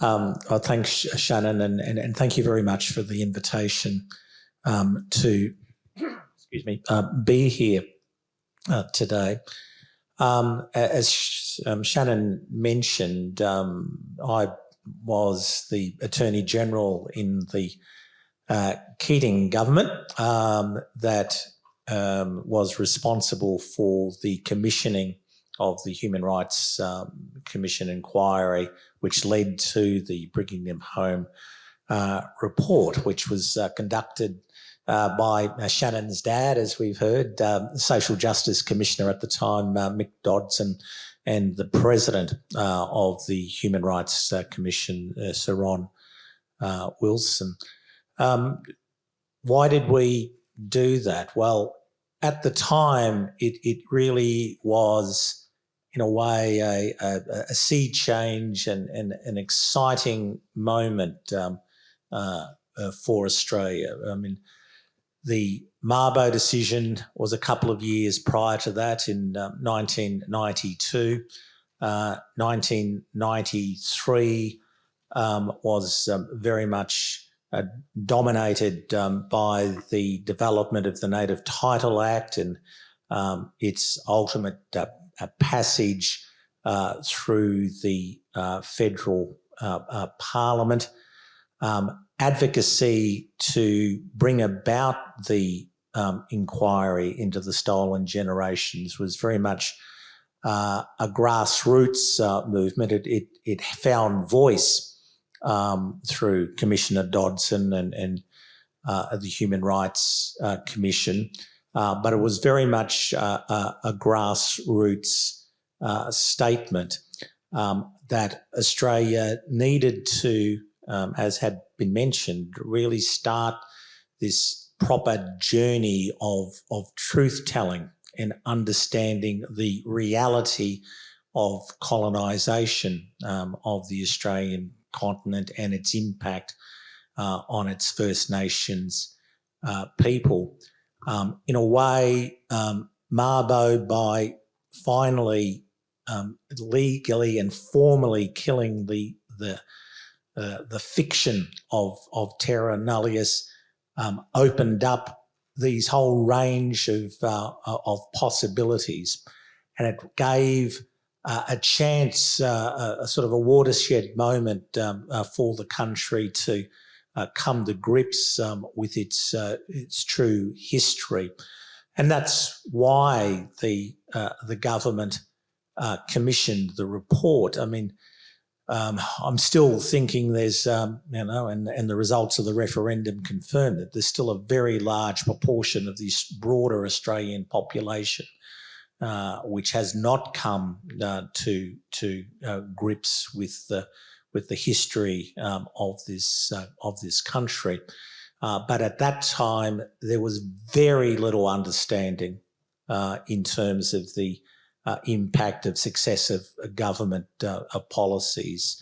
Thanks, Shannon, and thank you very much for the invitation to be here today. As Shannon mentioned, I was the Attorney-General in the Keating government that was responsible for the commissioning of the Human Rights Commission inquiry, which led to the Bringing Them Home report, which was conducted by Shannon's dad, as we've heard, Social Justice Commissioner at the time, Mick Dodson, and the President of the Human Rights Commission, Sir Ron Wilson. Why did we do that? Well, at the time, it really was, in a way, a sea change and an exciting moment for Australia. I mean, the Mabo decision was a couple of years prior to that in 1992. 1993 was very much dominated by the development of the Native Title Act and its ultimate passage through the federal parliament. Advocacy to bring about the inquiry into the stolen generations was very much a grassroots movement. It found voice through Commissioner Dodson and the Human Rights Commission, but it was very much a grassroots statement that Australia needed to, as had been mentioned, really start this proper journey of truth-telling and understanding the reality of colonisation of the Australian continent and its impact on its First Nations people. In a way, Mabo, by finally legally and formally killing the fiction of terra nullius, opened up these whole range of possibilities, and it gave a chance, a sort of a watershed moment for the country to come to grips with its true history, and that's why the government commissioned the report. I mean, I'm still thinking there's, and the results of the referendum confirmed that there's still a very large proportion of this broader Australian population which has not come to grips with the history of this country. But at that time, there was very little understanding in terms of the impact of successive government policies,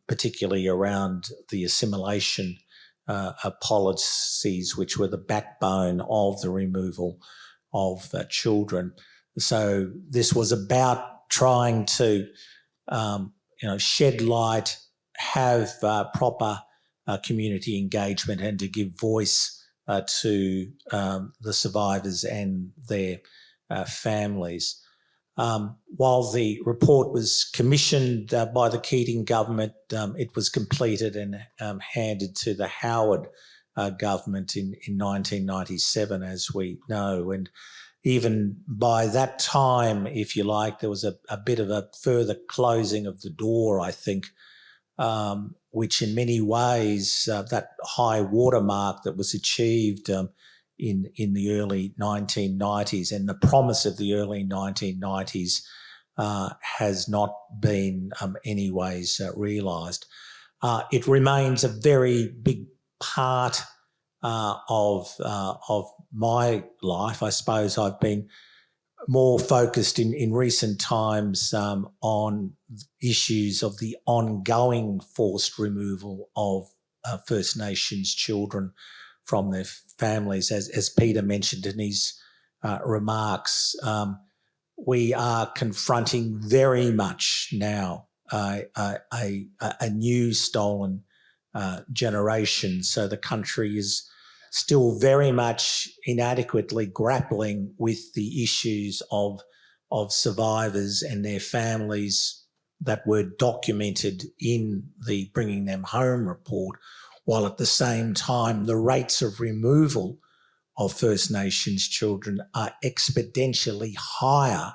particularly around the assimilation policies, which were the backbone of the removal of children. So this was about trying to, shed light, have proper community engagement, and to give voice to the survivors and their families. While the report was commissioned by the Keating government, it was completed and handed to the Howard government in 1997, as we know. And even by that time, if you like, there was a bit of a further closing of the door, I think, which in many ways, that high watermark that was achieved in the early 1990s and the promise of the early 1990s has not been anyways realised. It remains a very big part of my life. I suppose I've been more focused in recent times on issues of the ongoing forced removal of First Nations children from their families. As Peter mentioned in his remarks, we are confronting very much now a new stolen generation. So the country is still very much inadequately grappling with the issues of survivors and their families that were documented in the Bringing Them Home report, while at the same time the rates of removal of First Nations children are exponentially higher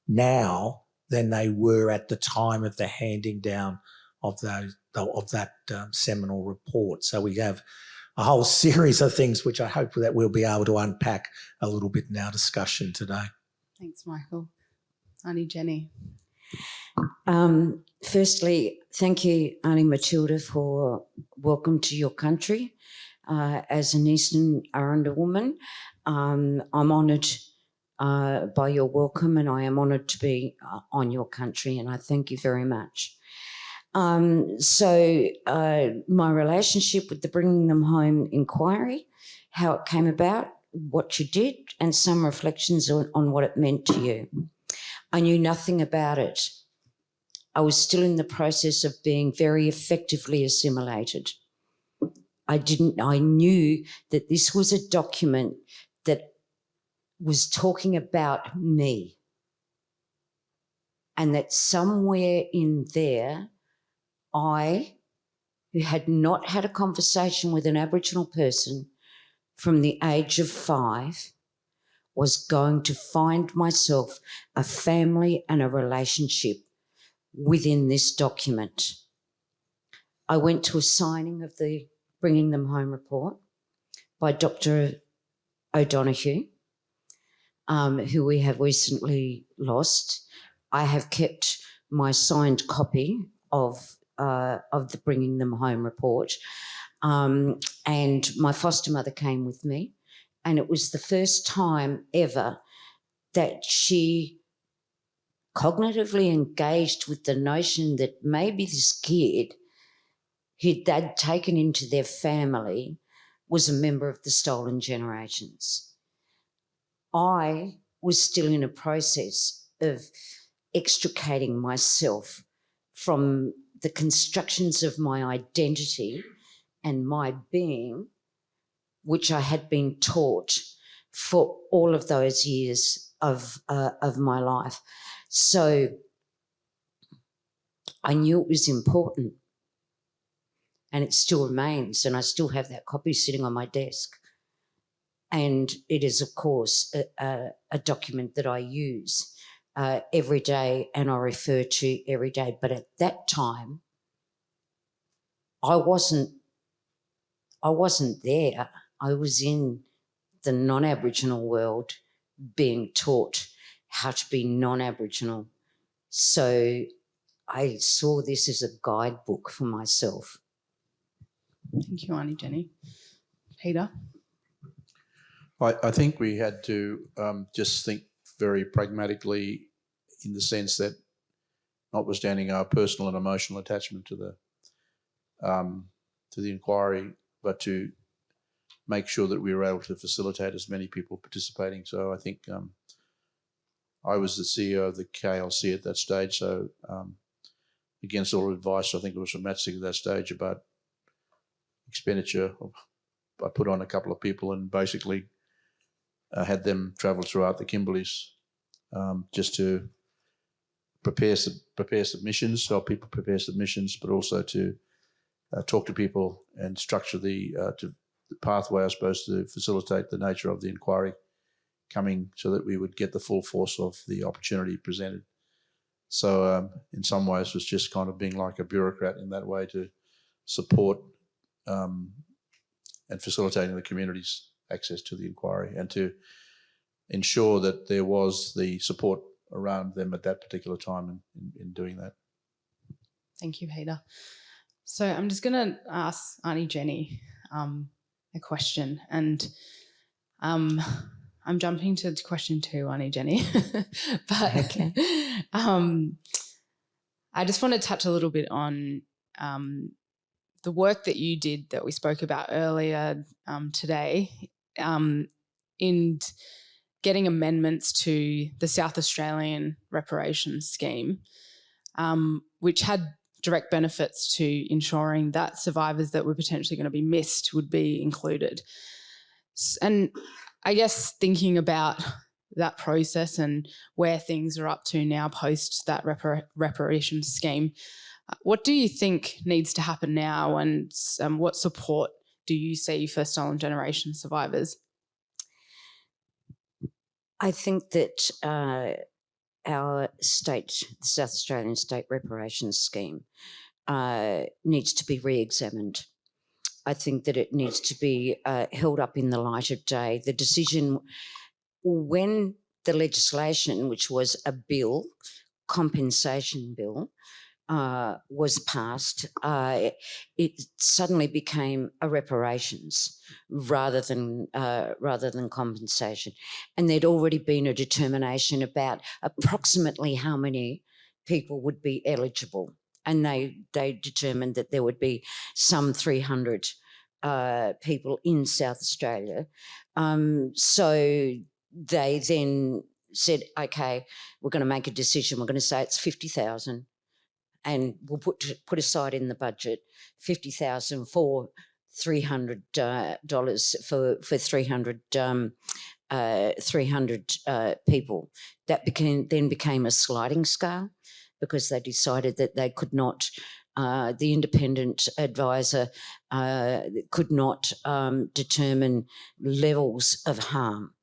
now than they were at the time of the handing down of that seminal report. So we have a whole series of things which I hope that we'll be able to unpack a little bit in our discussion today. Thanks, Michael. Aunty Jenny. Firstly, thank you, Aunty Matilda, for welcome to your country. As an Eastern Aranda woman, I'm honoured by your welcome, and I am honoured to be on your country, and I thank you very much. So my relationship with the Bringing Them Home inquiry, how it came about, what you did, and some reflections on what it meant to you. I knew nothing about it. I was still in the process of being very effectively assimilated. I knew that this was a document that was talking about me, and that somewhere in there, I, who had not had a conversation with an Aboriginal person from the age of 5, was going to find myself a family and a relationship within this document. I went to a signing of the Bringing Them Home report by Dr O'Donoghue, who we have recently lost. I have kept my signed copy of the Bringing Them Home report, and my foster mother came with me, and it was the first time ever that she cognitively engaged with the notion that maybe this kid they'd taken into their family was a member of the Stolen Generations. I was still in a process of extricating myself from the constructions of my identity and my being, which I had been taught for all of those years of my life. So I knew it was important, and it still remains, and I still have that copy sitting on my desk. And it is, of course, a document that I use every day and I refer to every day. But at that time, I wasn't there. I was in the non-Aboriginal world being taught how to be non-Aboriginal. So I saw this as a guidebook for myself. Thank you, Aunty Jenny. Peter? I think we had to just think very pragmatically, in the sense that, notwithstanding our personal and emotional attachment to the inquiry, but to make sure that we were able to facilitate as many people participating. So I think I was the CEO of the KLC at that stage, so against all advice, I think it was from Matsig at that stage about expenditure, I put on a couple of people and basically had them travel throughout the Kimberleys just to prepare submissions, help people prepare submissions, but also to talk to people and structure the pathway, I suppose, to facilitate the nature of the inquiry coming, so that we would get the full force of the opportunity presented. So in some ways it was just kind of being like a bureaucrat in that way, to support and facilitating the community's access to the inquiry, and to ensure that there was the support around them at that particular time in doing that. Thank you, Peter. So I'm just going to ask Aunty Jenny a question, and I'm jumping to question 2, Aunty Jenny. But okay. I just want to touch a little bit on the work that you did that we spoke about earlier today in getting amendments to the South Australian reparations scheme, which had direct benefits to ensuring that survivors that were potentially going to be missed would be included. And I guess thinking about that process and where things are up to now post that reparations scheme, what do you think needs to happen now, and what support do you see for Stolen Generation survivors? I think that our state, the South Australian State Reparations Scheme, needs to be re-examined. I think that it needs to be held up in the light of day. The decision, when the legislation, which was a bill, compensation bill, was passed, it suddenly became a reparations rather than compensation. And there'd already been a determination about approximately how many people would be eligible, and they determined that there would be some 300 people in South Australia. So they then said, okay, we're going to make a decision. We're going to say it's 50,000. And we'll put aside in the budget $50,000 for $300 for 300 people. That then became a sliding scale, because they decided that they could not. The independent advisor could not determine levels of harm.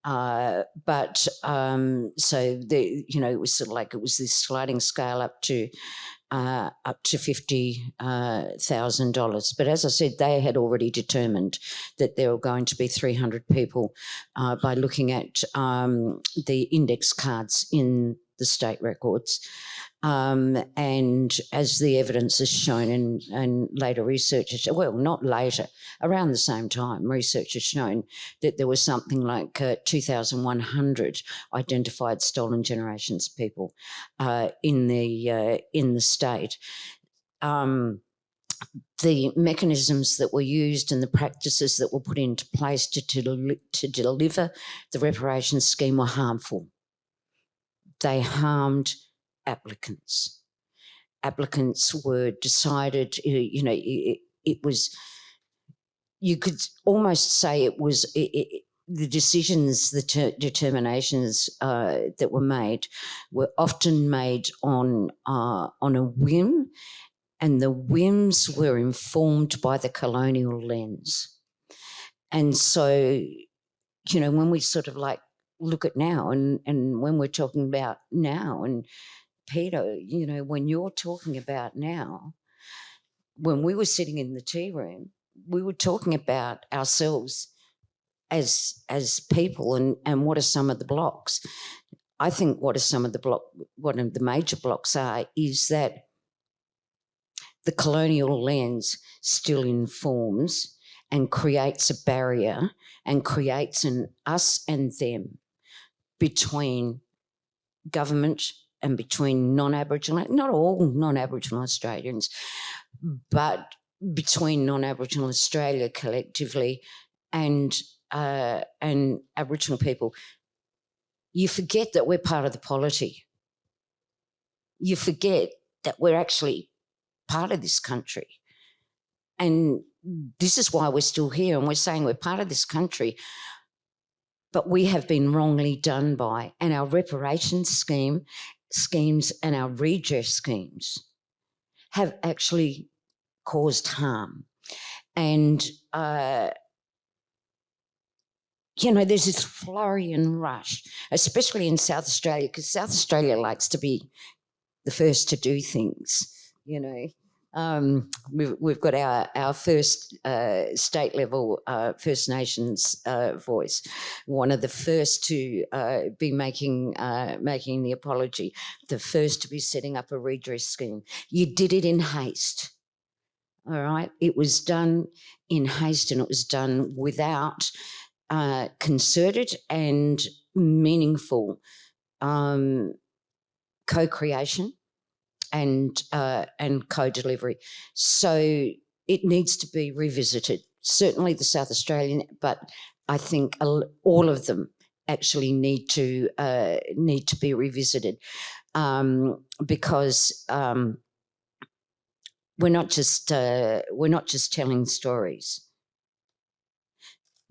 So it was sort of like, it was this sliding scale up to $50,000. But as I said, they had already determined that there were going to be 300 people by looking at the index cards in the state records. And as the evidence has shown, and later research has shown, well, not later, around the same time, research has shown that there was something like 2,100 identified stolen generations people in the state. The mechanisms that were used and the practices that were put into place to deliver the reparations scheme were harmful. They harmed applicants. Applicants were decided, it was, you could almost say it was, the decisions, the determinations that were made were often made on a whim, and the whims were informed by the colonial lens. And so, when we sort of like look at now and when we're talking about now, and Peter, when you're talking about now, when we were sitting in the tea room, we were talking about ourselves as people and what are some of the blocks. I think what of the major blocks are is that the colonial lens still informs and creates a barrier and creates an us and them between government and between non-Aboriginal, not all non-Aboriginal Australians, but between non-Aboriginal Australia collectively and Aboriginal people. You forget that we're part of the polity. You forget that we're actually part of this country. And this is why we're still here, and we're saying we're part of this country, but we have been wrongly done by, and our reparations schemes and our redress schemes have actually caused harm. And, there's this flurry and rush, especially in South Australia, because South Australia likes to be the first to do things, We've got our first state level First Nations voice, one of the first to be making the apology, the first to be setting up a redress scheme. You did it in haste, all right? It was done in haste, and it was done without concerted and meaningful co-creation and co-delivery. So it needs to be revisited. Certainly the South Australian, but I think all of them actually need to be revisited because we're not just telling stories.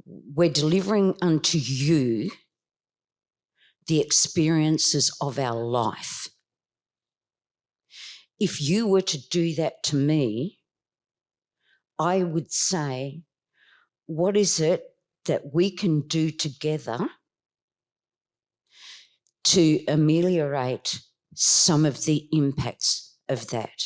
We're delivering unto you the experiences of our life. If you were to do that to me, I would say, what is it that we can do together to ameliorate some of the impacts of that?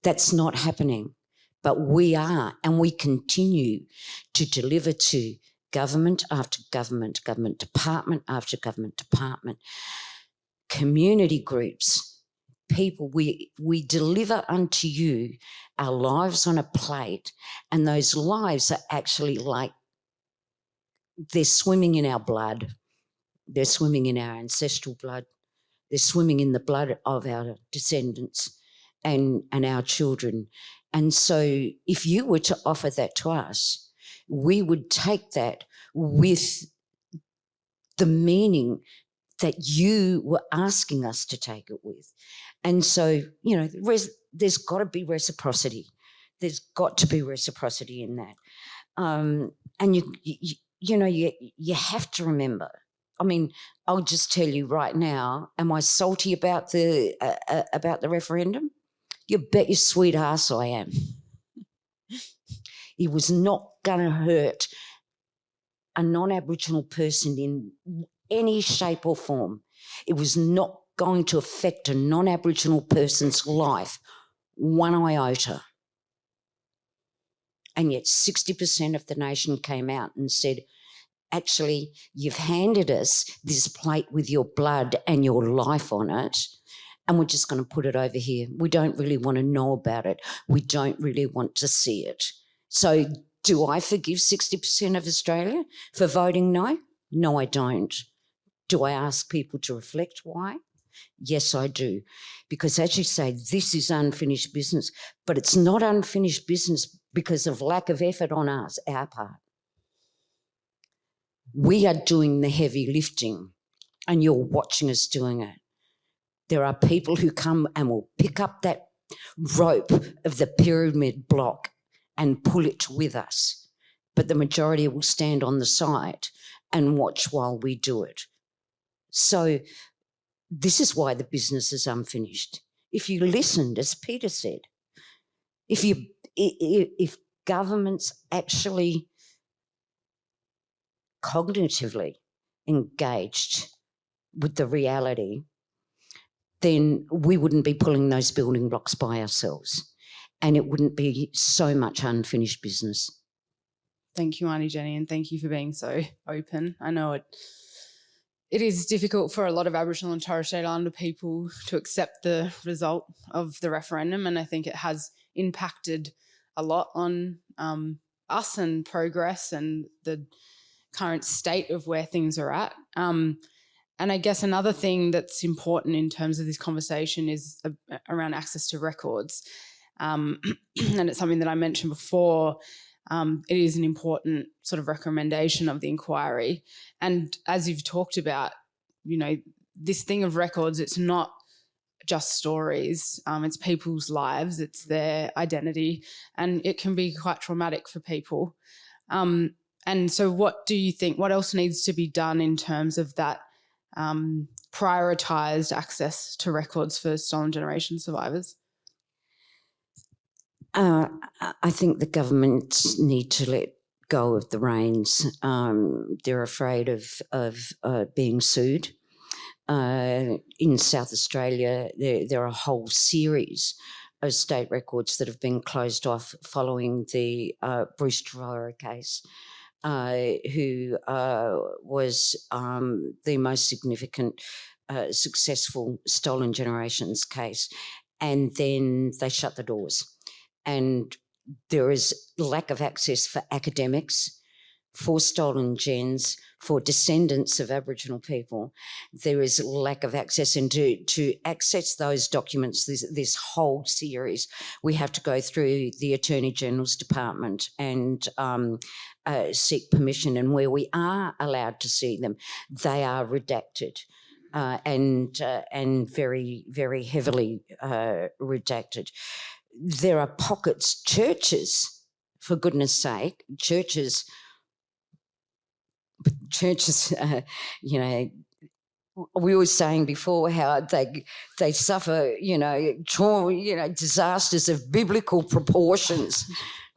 That's not happening, but we are, and we continue to deliver to government after government, government department after government department, community groups, people. We deliver unto you our lives on a plate, and those lives are actually like they're swimming in our blood. They're swimming in our ancestral blood. They're swimming in the blood of our descendants and our children. And so if you were to offer that to us, we would take that with the meaning that you were asking us to take it with. And so, there's got to be reciprocity. There's got to be reciprocity in that. And you have to remember. I mean, I'll just tell you right now, am I salty about the referendum? You bet your sweet ass I am. It was not going to hurt a non-Aboriginal person in any shape or form. It was not going to affect a non-Aboriginal person's life one iota. And yet 60% of the nation came out and said, Actually, you've handed us this plate with your blood and your life on it, and we're just going to put it over here. We don't really want to know about it. We don't really want to see it. So do I forgive 60% of Australia for voting no? No, I don't. Do I ask people to reflect why? Yes, I do. Because as you say, this is unfinished business, but it's not unfinished business because of lack of effort on our part. We are doing the heavy lifting and you're watching us doing it. There are people who come and will pick up that rope of the pyramid block and pull it with us, but the majority will stand on the side and watch while we do it. So this is why the business is unfinished. If you listened, as Peter said, if governments actually cognitively engaged with the reality, then we wouldn't be pulling those building blocks by ourselves and it wouldn't be so much unfinished business. Thank you, Aunty Jenny, and thank you for being so open. I know it is difficult for a lot of Aboriginal and Torres Strait Islander people to accept the result of the referendum, and I think it has impacted a lot on us and progress and the current state of where things are at. And I guess another thing that's important in terms of this conversation is around access to records. And it's something that I mentioned before. It is an important sort of recommendation of the inquiry. And as you've talked about, you know, this thing of records, it's not just stories, it's people's lives, it's their identity, and it can be quite traumatic for people. And so what do you think, what else needs to be done in terms of that prioritised access to records for stolen generation survivors? I think the governments need to let go of the reins. They're afraid of being sued. In South Australia, there are a whole series of state records that have been closed off following the Bruce Girrawah case, who was the most significant successful stolen generations case. And then they shut the doors. And there is lack of access for academics, for stolen gens, for descendants of Aboriginal people. There is lack of access, and to access those documents, this whole series, we have to go through the Attorney-General's Department and seek permission. And where we are allowed to see them, they are redacted. And very, very heavily redacted. There are pockets, churches, for goodness sake, churches, you know, we were saying before how they suffer, you know, trauma, you know, disasters of biblical proportions.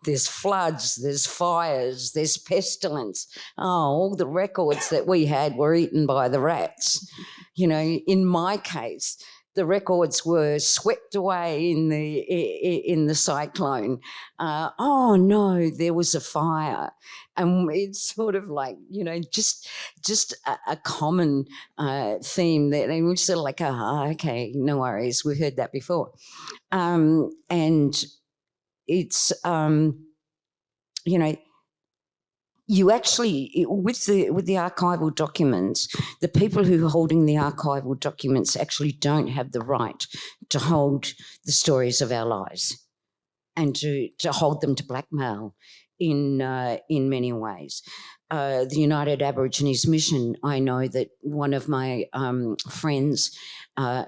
There's floods, there's fires, there's pestilence. Oh, all the records that we had were eaten by the rats. You know, in my case, the records were swept away in the cyclone. Oh no, there was a fire, and it's sort of like, you know, just a common theme that, and we're sort of like, okay, no worries, we've heard that before, and it's you know. You actually, with the archival documents, the people who are holding the archival documents actually don't have the right to hold the stories of our lives and to hold them to blackmail in many ways. The United Aborigines Mission, I know that one of my friends,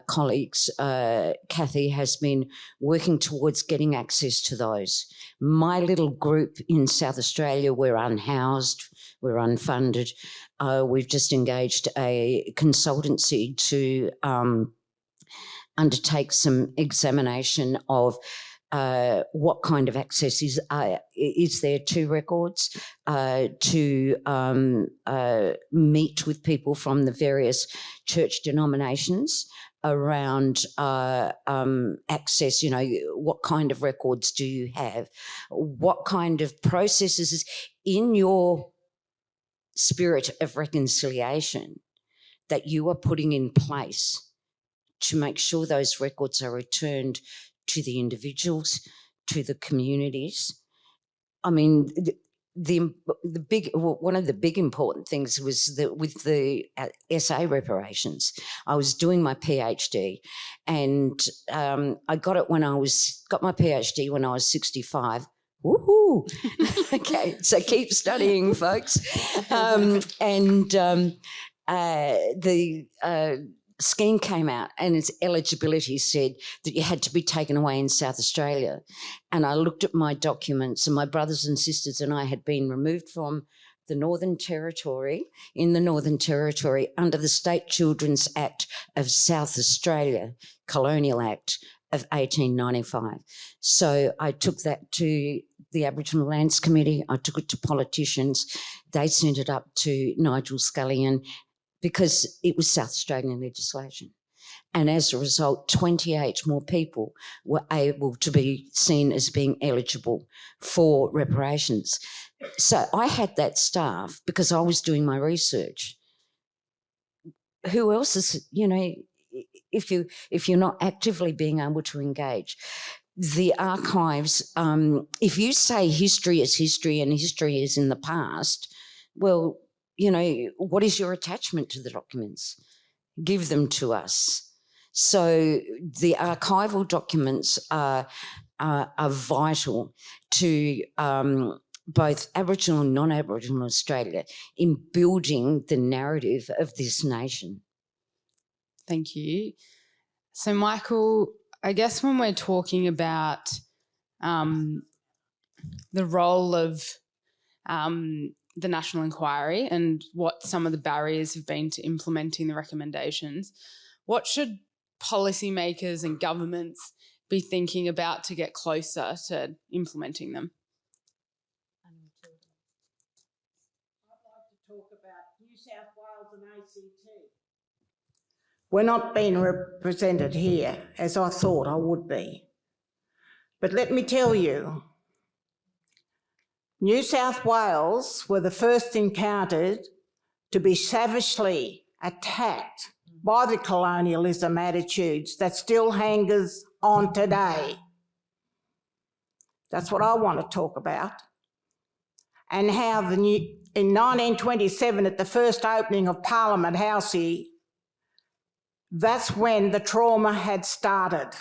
colleagues, Kathy, has been working towards getting access to those. My little group in South Australia, we're unhoused, we're unfunded. We've just engaged a consultancy to undertake some examination of what kind of access is there to records, to meet with people from the various church denominations around access, you know, what kind of records do you have? What kind of processes in your spirit of reconciliation that you are putting in place to make sure those records are returned to the individuals, to the communities. I mean, one of the big important things was that with the SA reparations, I was doing my PhD, and I got my PhD when I was 65. Woohoo! Okay, so keep studying, folks. The scheme came out, and its eligibility said that you had to be taken away in South Australia. And I looked at my documents, and my brothers and sisters and I had been removed from the Northern Territory, under the State Children's Act of South Australia, Colonial Act of 1895. So I took that to the Aboriginal Lands Committee. I took it to politicians. They sent it up to Nigel Scullion because it was South Australian legislation. And as a result, 28 more people were able to be seen as being eligible for reparations. So I had that staff because I was doing my research. Who else is, if you're not actively being able to engage? The archives, if you say history is history and history is in the past, well, what is your attachment to the documents? Give them to us. So the archival documents are vital to both Aboriginal and non-Aboriginal Australia in building the narrative of this nation. Thank you. So, Michael, I guess when we're talking about the role of the National Inquiry and what some of the barriers have been to implementing the recommendations, what should policymakers and governments be thinking about to get closer to implementing them? I'd like to talk about New South Wales and ACT. We're not being represented here as I thought I would be. But let me tell you, New South Wales were the first encountered to be savagely attacked by the colonialism attitudes that still hangers on today. That's what I want to talk about. And how in 1927, at the first opening of Parliament House here, that's when the trauma had started.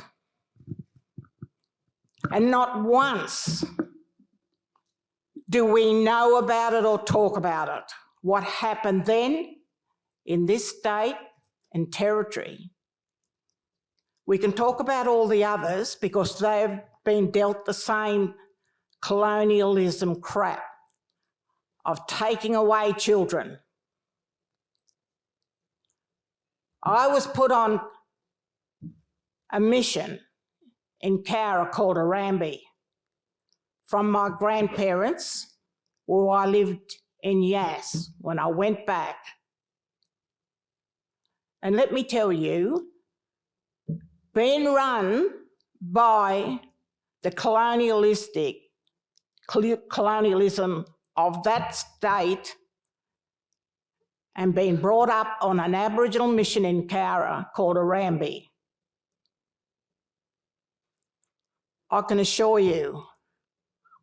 And not once do we know about it or talk about it. What happened then in this state and territory. We can talk about all the others because they've been dealt the same colonialism crap of taking away children. I was put on a mission in Cowra called Ngambri from my grandparents, where I lived in Yass when I went back. And let me tell you, being run by the colonialism of that state and being brought up on an Aboriginal mission in Cowra called Ngambri, I can assure you,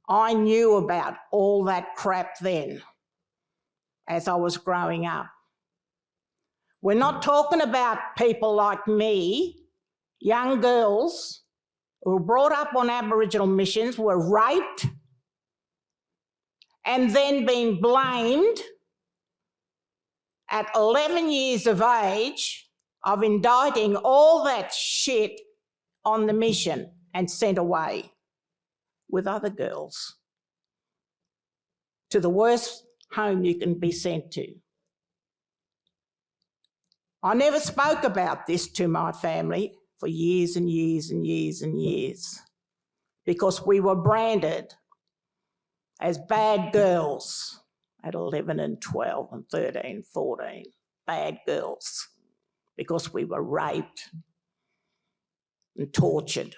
I knew about all that crap then as I was growing up. We're not talking about people like me, young girls who were brought up on Aboriginal missions, were raped and then being blamed at 11 years of age of indicting all that shit on the mission and sent away with other girls to the worst home you can be sent to. I never spoke about this to my family for years and years and years and years because we were branded as bad girls at 11 and 12 and 13, 14, bad girls, because we were raped and tortured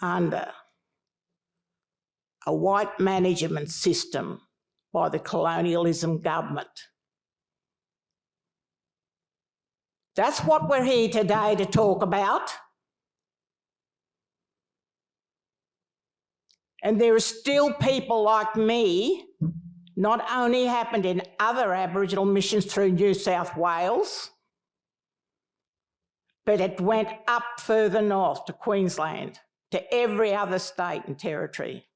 under a white management system by the colonialism government. That's what we're here today to talk about. And there are still people like me, not only happened in other Aboriginal missions through New South Wales, but it went up further north to Queensland, to every other state and territory.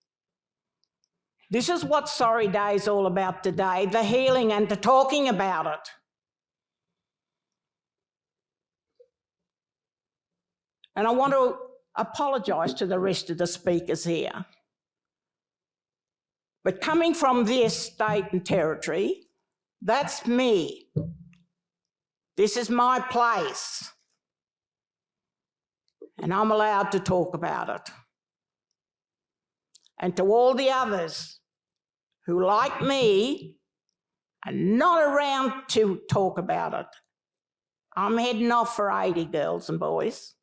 This is what Sorry Day is all about today, the healing and the talking about it. And I want to apologise to the rest of the speakers here. But coming from this state and territory, that's me. This is my place. And I'm allowed to talk about it. And to all the others who, like me, are not around to talk about it, I'm heading off for 80 girls and boys.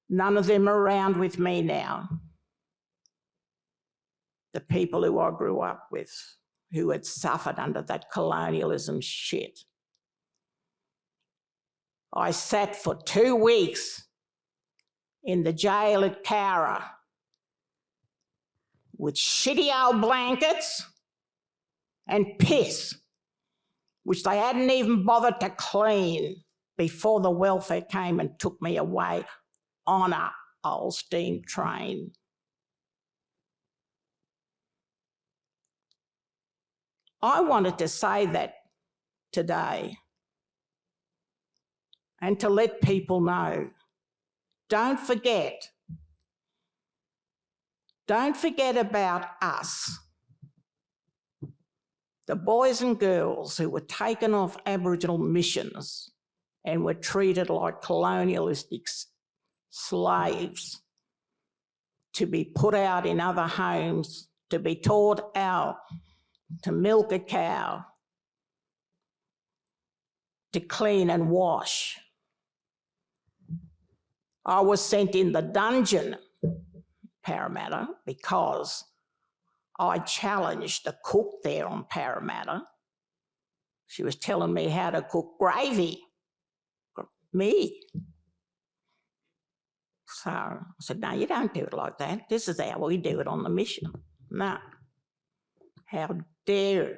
None of them are around with me now. The people who I grew up with, who had suffered under that colonialism shit. I sat for 2 weeks in the jail at Cowra with shitty old blankets and piss, which they hadn't even bothered to clean before the welfare came and took me away on a old steam train. I wanted to say that today and to let people know, don't forget about us, the boys and girls who were taken off Aboriginal missions and were treated like colonialistic slaves, to be put out in other homes, to be taught out to milk a cow, to clean and wash. I was sent in the dungeon, Parramatta, because I challenged the cook there on Parramatta. She was telling me how to cook gravy. Me. So I said, no, you don't do it like that. This is how we do it on the mission. No. How dare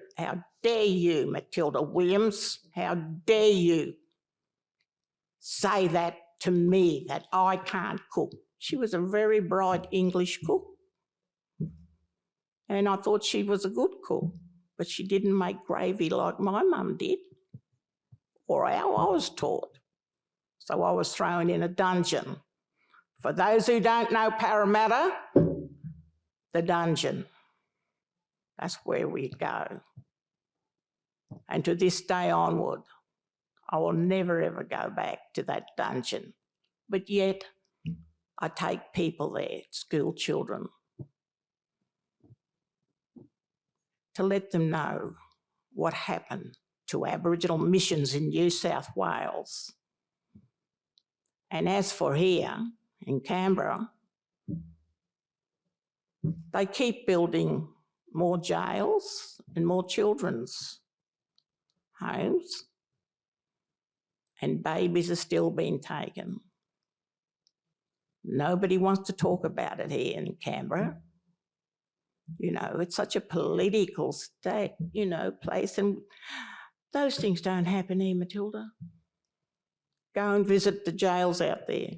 you, Matilda Williams, how dare you say that to me, that I can't cook. She was a very bright English cook. And I thought she was a good cook, but she didn't make gravy like my mum did, or how I was taught. So I was thrown in a dungeon. For those who don't know Parramatta, the dungeon. That's where we go. And to this day onward, I will never ever go back to that dungeon. But yet, I take people there, school children, to let them know what happened to Aboriginal missions in New South Wales. And as for here in Canberra, they keep building more jails and more children's homes, and babies are still being taken. Nobody wants to talk about it here in Canberra. You know, it's such a political state, place, and those things don't happen here, Matilda. Go and visit the jails out there.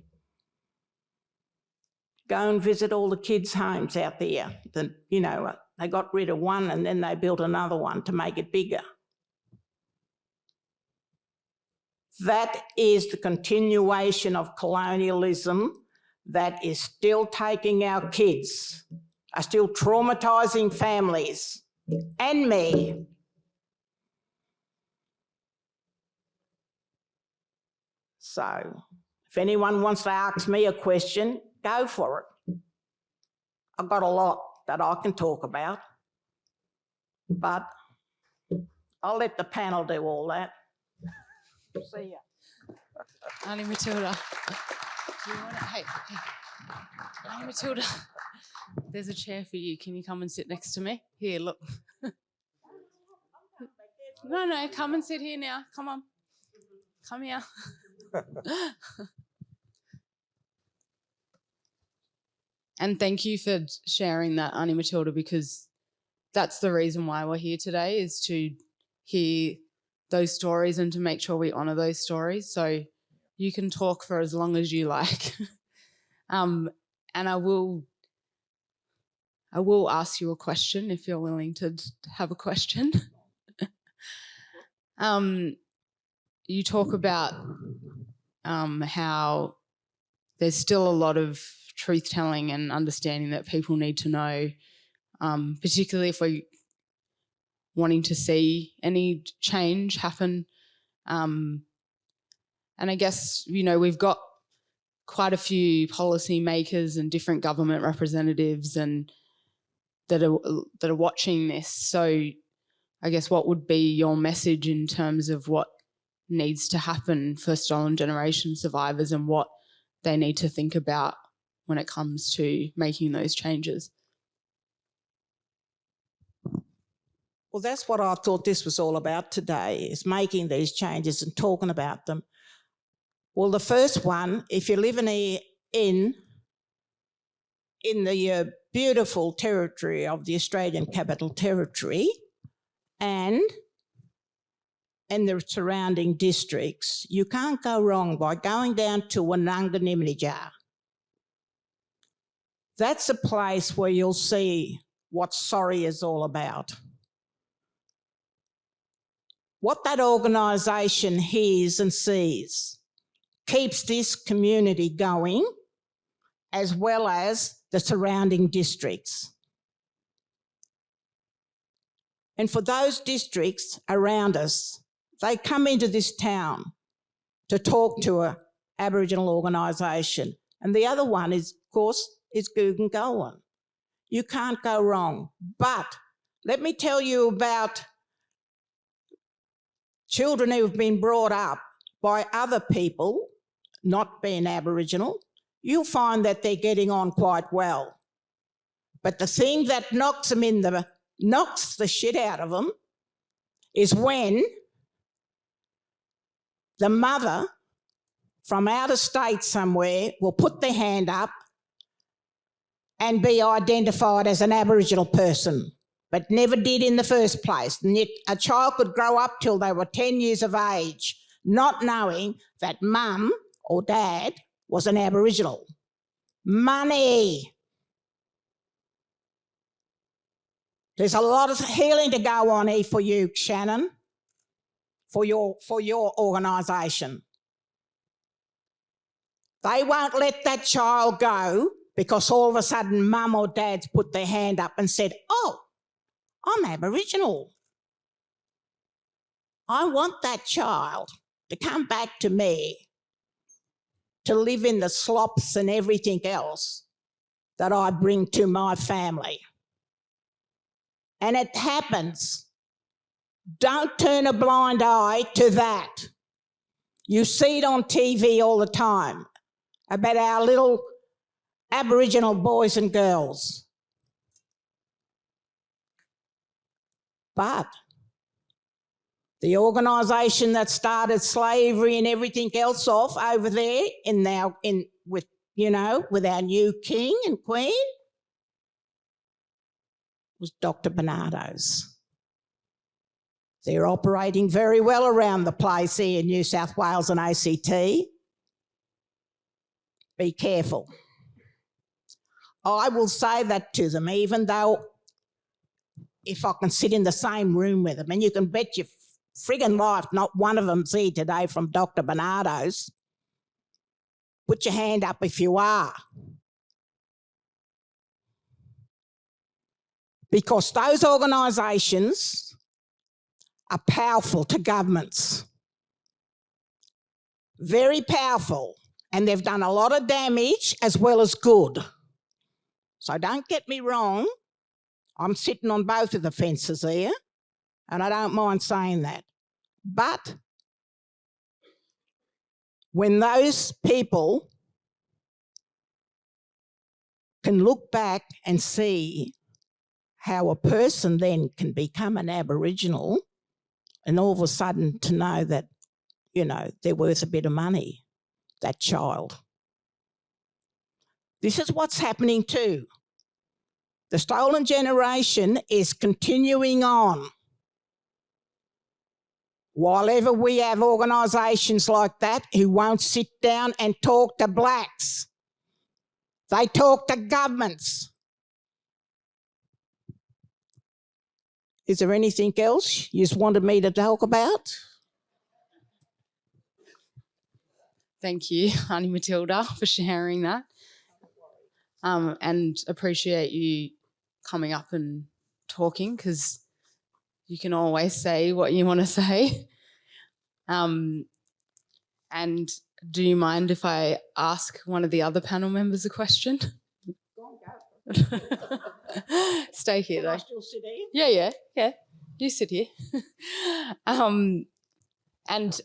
Go and visit all the kids' homes out there. They got rid of one and then they built another one to make it bigger. That is the continuation of colonialism that is still taking our kids, are still traumatising families and me. So if anyone wants to ask me a question, go for it. I've got a lot that I can talk about, but I'll let the panel do all that. See ya. Aunty Matilda. Do you want to, hey, Aunty Matilda, there's a chair for you. Can you come and sit next to me? Here, look. No, come and sit here now. Come on. Come here. And thank you for sharing that, Aunty Matilda, because that's the reason why we're here today, is to hear those stories and to make sure we honour those stories. So you can talk for as long as you like. And I will ask you a question if you're willing to have a question. You talk about how there's still a lot of truth-telling and understanding that people need to know, particularly if we're wanting to see any change happen. And I guess, you know, we've got quite a few policy makers and different government representatives and that are watching this. So I guess what would be your message in terms of what needs to happen for stolen generation survivors and what they need to think about when it comes to making those changes? Well, that's what I thought this was all about today, is making these changes and talking about them. Well, the first one, if you're living here in the beautiful territory of the Australian Capital Territory and in the surrounding districts, you can't go wrong by going down to Wannanga. That's a place where you'll see what sorry is all about. What that organisation hears and sees keeps this community going, as well as the surrounding districts. And for those districts around us, they come into this town to talk to an Aboriginal organisation. And the other one is, of course, is Googangolwan. You can't go wrong. But let me tell you about children who have been brought up by other people, not being Aboriginal. You'll find that they're getting on quite well. But the thing that knocks the shit out of them is when the mother from out of state somewhere will put their hand up and be identified as an Aboriginal person, but never did in the first place. And yet a child could grow up till they were 10 years of age, not knowing that mum or dad was an Aboriginal. Money. There's a lot of healing to go on here for you, Shannon, for your organisation. They won't let that child go because all of a sudden mum or dad's put their hand up and said, oh, I'm Aboriginal. I want that child to come back to me, to live in the slops and everything else that I bring to my family. And it happens. Don't turn a blind eye to that. You see it on TV all the time about our little Aboriginal boys and girls. But the organisation that started slavery and everything else off over there with our new king and queen was Dr. Barnardo's. They're operating very well around the place here in New South Wales and ACT. Be careful. I will say that to them, even though if I can sit in the same room with them, and you can bet your friggin' life not one of them's here today from Dr. Barnardo's. Put your hand up if you are. Because those organisations are powerful to governments. Very powerful. And they've done a lot of damage as well as good. So don't get me wrong. I'm sitting on both of the fences here, and I don't mind saying that. But when those people can look back and see how a person then can become an Aboriginal and all of a sudden to know that, you know, they're worth a bit of money, that child. This is what's happening too. The stolen generation is continuing on. While ever we have organisations like that who won't sit down and talk to blacks, they talk to governments. Is there anything else you just wanted me to talk about? Thank you, Aunty Matilda, for sharing that. And appreciate you coming up and talking, because you can always say what you want to say. And do you mind if I ask one of the other panel members a question? Stay here, though. Can I still sit here? Yeah. You sit here. And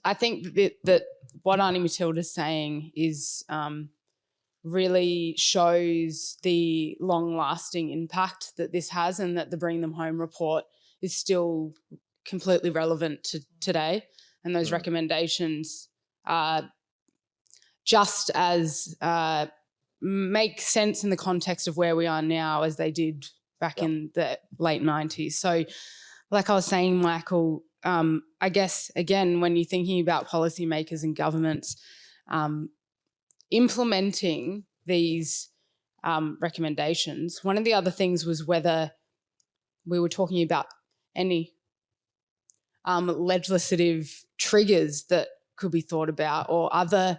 I think that what Aunty Matilda's saying is really shows the long-lasting impact that this has, and that the Bring Them Home report is still completely relevant to today. And those recommendations just as make sense in the context of where we are now as they did back in the late 90s. So like I was saying, Michael, I guess, again, when you're thinking about policymakers and governments, implementing these recommendations, one of the other things was whether we were talking about any legislative triggers that could be thought about, or other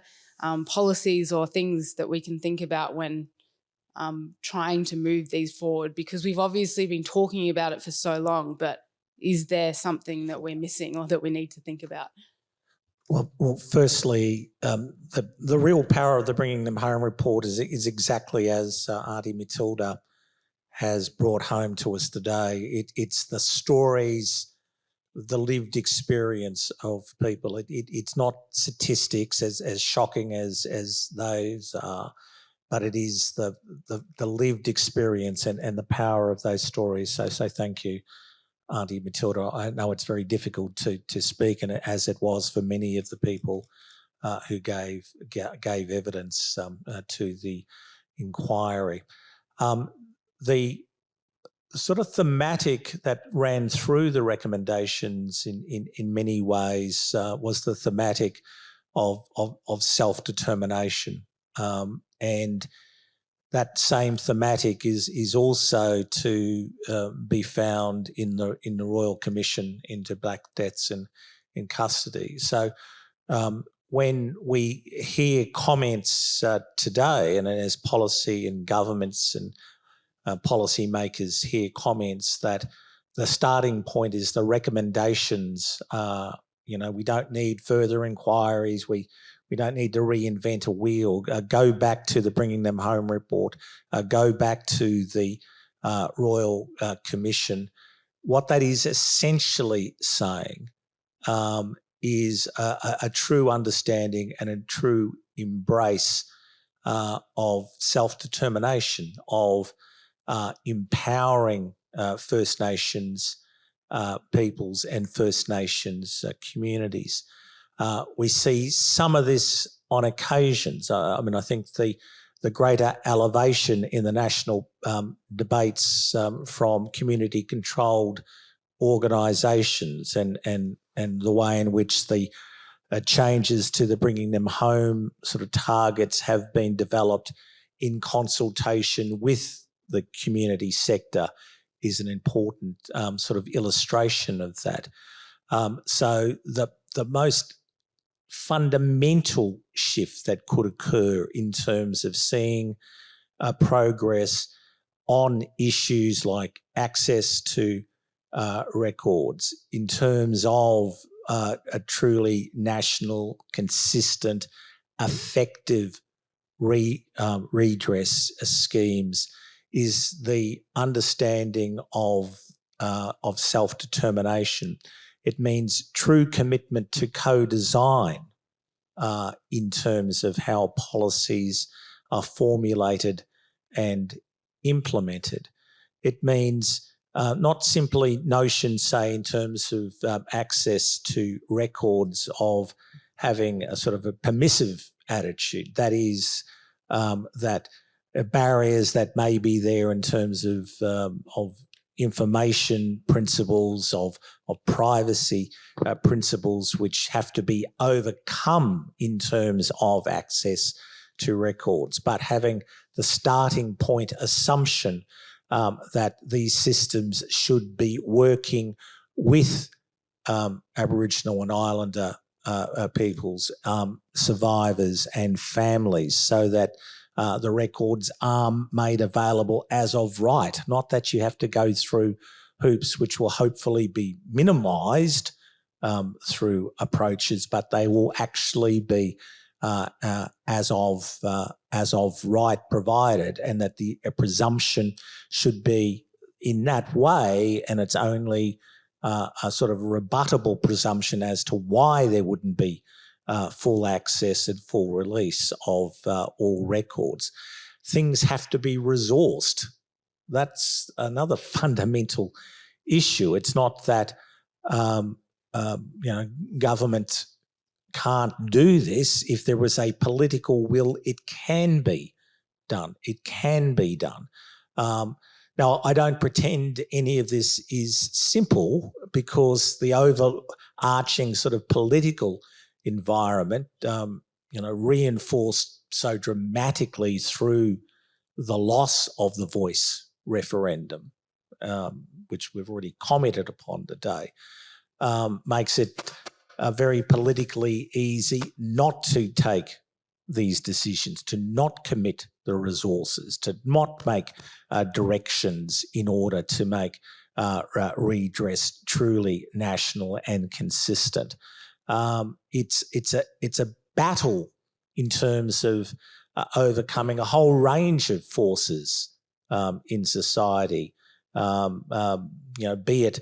policies or things that we can think about when trying to move these forward, because we've obviously been talking about it for so long, but is there something that we're missing or that we need to think about? Well, firstly, the real power of the Bringing Them Home report is exactly as Aunty Matilda has brought home to us today. It's the stories, the lived experience of people. It's not statistics as shocking as those are, but it is the lived experience and the power of those stories. So thank you, Aunty Matilda. I know it's very difficult to speak, and as it was for many of the people who gave evidence to the inquiry. The sort of thematic that ran through the recommendations in many ways was the thematic of self-determination, and that same thematic is also to be found in the Royal Commission into Black Deaths in Custody. So when we hear comments today, and as policy and governments and policy makers hear comments that the starting point is the recommendations, we don't need further inquiries, we don't need to reinvent a wheel, go back to the Bringing Them Home report, go back to the Royal Commission. What that is essentially saying is a true understanding and a true embrace of self-determination, of empowering First Nations peoples and First Nations communities. We see some of this on occasions. I think the greater elevation in the national debates from community-controlled organisations and the way in which the changes to the Bringing Them Home sort of targets have been developed in consultation with the community sector is an important sort of illustration of that. So the most fundamental shift that could occur in terms of seeing progress on issues like access to records, in terms of a truly national, consistent, effective redress schemes, is the understanding of self-determination. It means true commitment to co-design in terms of how policies are formulated and implemented. It means not simply notions, say, in terms of access to records of having a sort of a permissive attitude. That is, that barriers that may be there in terms of information principles, of privacy principles, which have to be overcome in terms of access to records, but having the starting point assumption that these systems should be working with Aboriginal and Islander peoples, survivors and families, so that the records are made available as of right, not that you have to go through hoops which will hopefully be minimised through approaches, but they will actually be as of right provided, and that the presumption should be in that way, and it's only a sort of rebuttable presumption as to why there wouldn't be full access and full release of all records. Things have to be resourced. That's another fundamental issue. It's not that government can't do this. If there was a political will, it can be done. It can be done. Now, I don't pretend any of this is simple, because the overarching sort of political environment, reinforced so dramatically through the loss of the voice referendum, which we've already commented upon today, makes it very politically easy not to take these decisions, to not commit the resources, to not make directions in order to make redress truly national and consistent. It's a battle in terms of overcoming a whole range of forces in society. Be it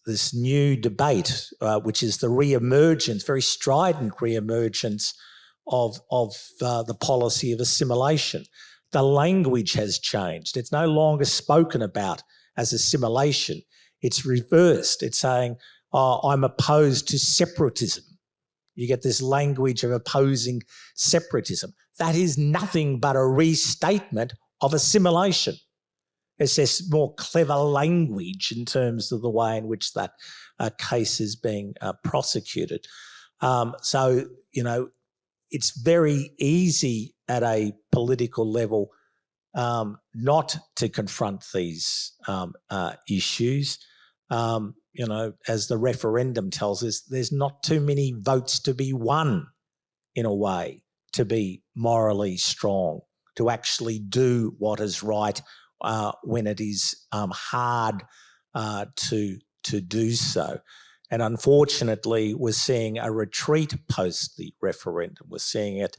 this new debate, which is the re-emergence, very strident re-emergence of the policy of assimilation. The language has changed. It's no longer spoken about as assimilation. It's reversed. It's saying, I'm opposed to separatism. You get this language of opposing separatism. That is nothing but a restatement of assimilation. It's just more clever language in terms of the way in which that case is being prosecuted. So, it's very easy at a political level not to confront these issues. As the referendum tells us, there's not too many votes to be won, in a way, to be morally strong, to actually do what is right when it is hard to do so. And unfortunately, we're seeing a retreat post the referendum. We're seeing it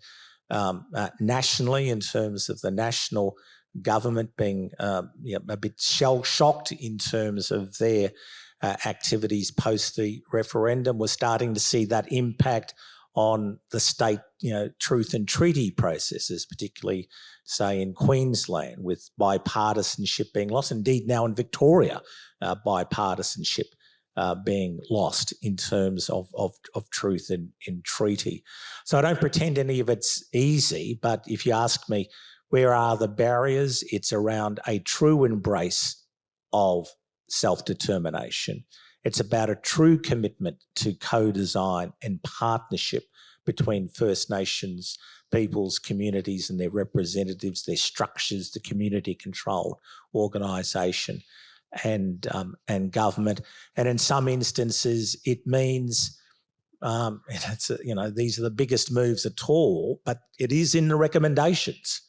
nationally, in terms of the national government being a bit shell-shocked in terms of their activities post the referendum. We're starting to see that impact on the state, truth and treaty processes, particularly, say, in Queensland, with bipartisanship being lost. Indeed, now in Victoria, bipartisanship being lost in terms of truth in treaty. So I don't pretend any of it's easy, but if you ask me, where are the barriers? It's around a true embrace of self-determination. It's about a true commitment to co-design and partnership between First Nations peoples, communities and their representatives, their structures, the community-controlled organisation and government. And in some instances, it means, these are the biggest moves at all, but it is in the recommendations,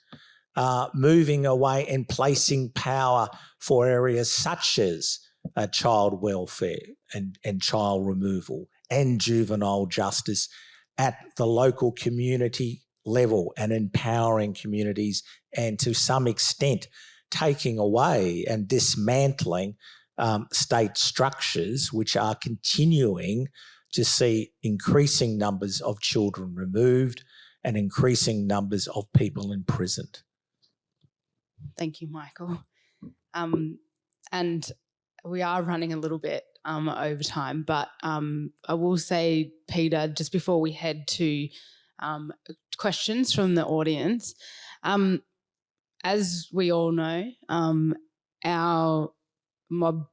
moving away and placing power for areas such as child welfare and child removal and juvenile justice at the local community level, and empowering communities, and to some extent taking away and dismantling state structures which are continuing to see increasing numbers of children removed and increasing numbers of people imprisoned. Thank you, Michael. And we are running a little bit over time, but I will say, Peter, just before we head to questions from the audience, as we all know, our mob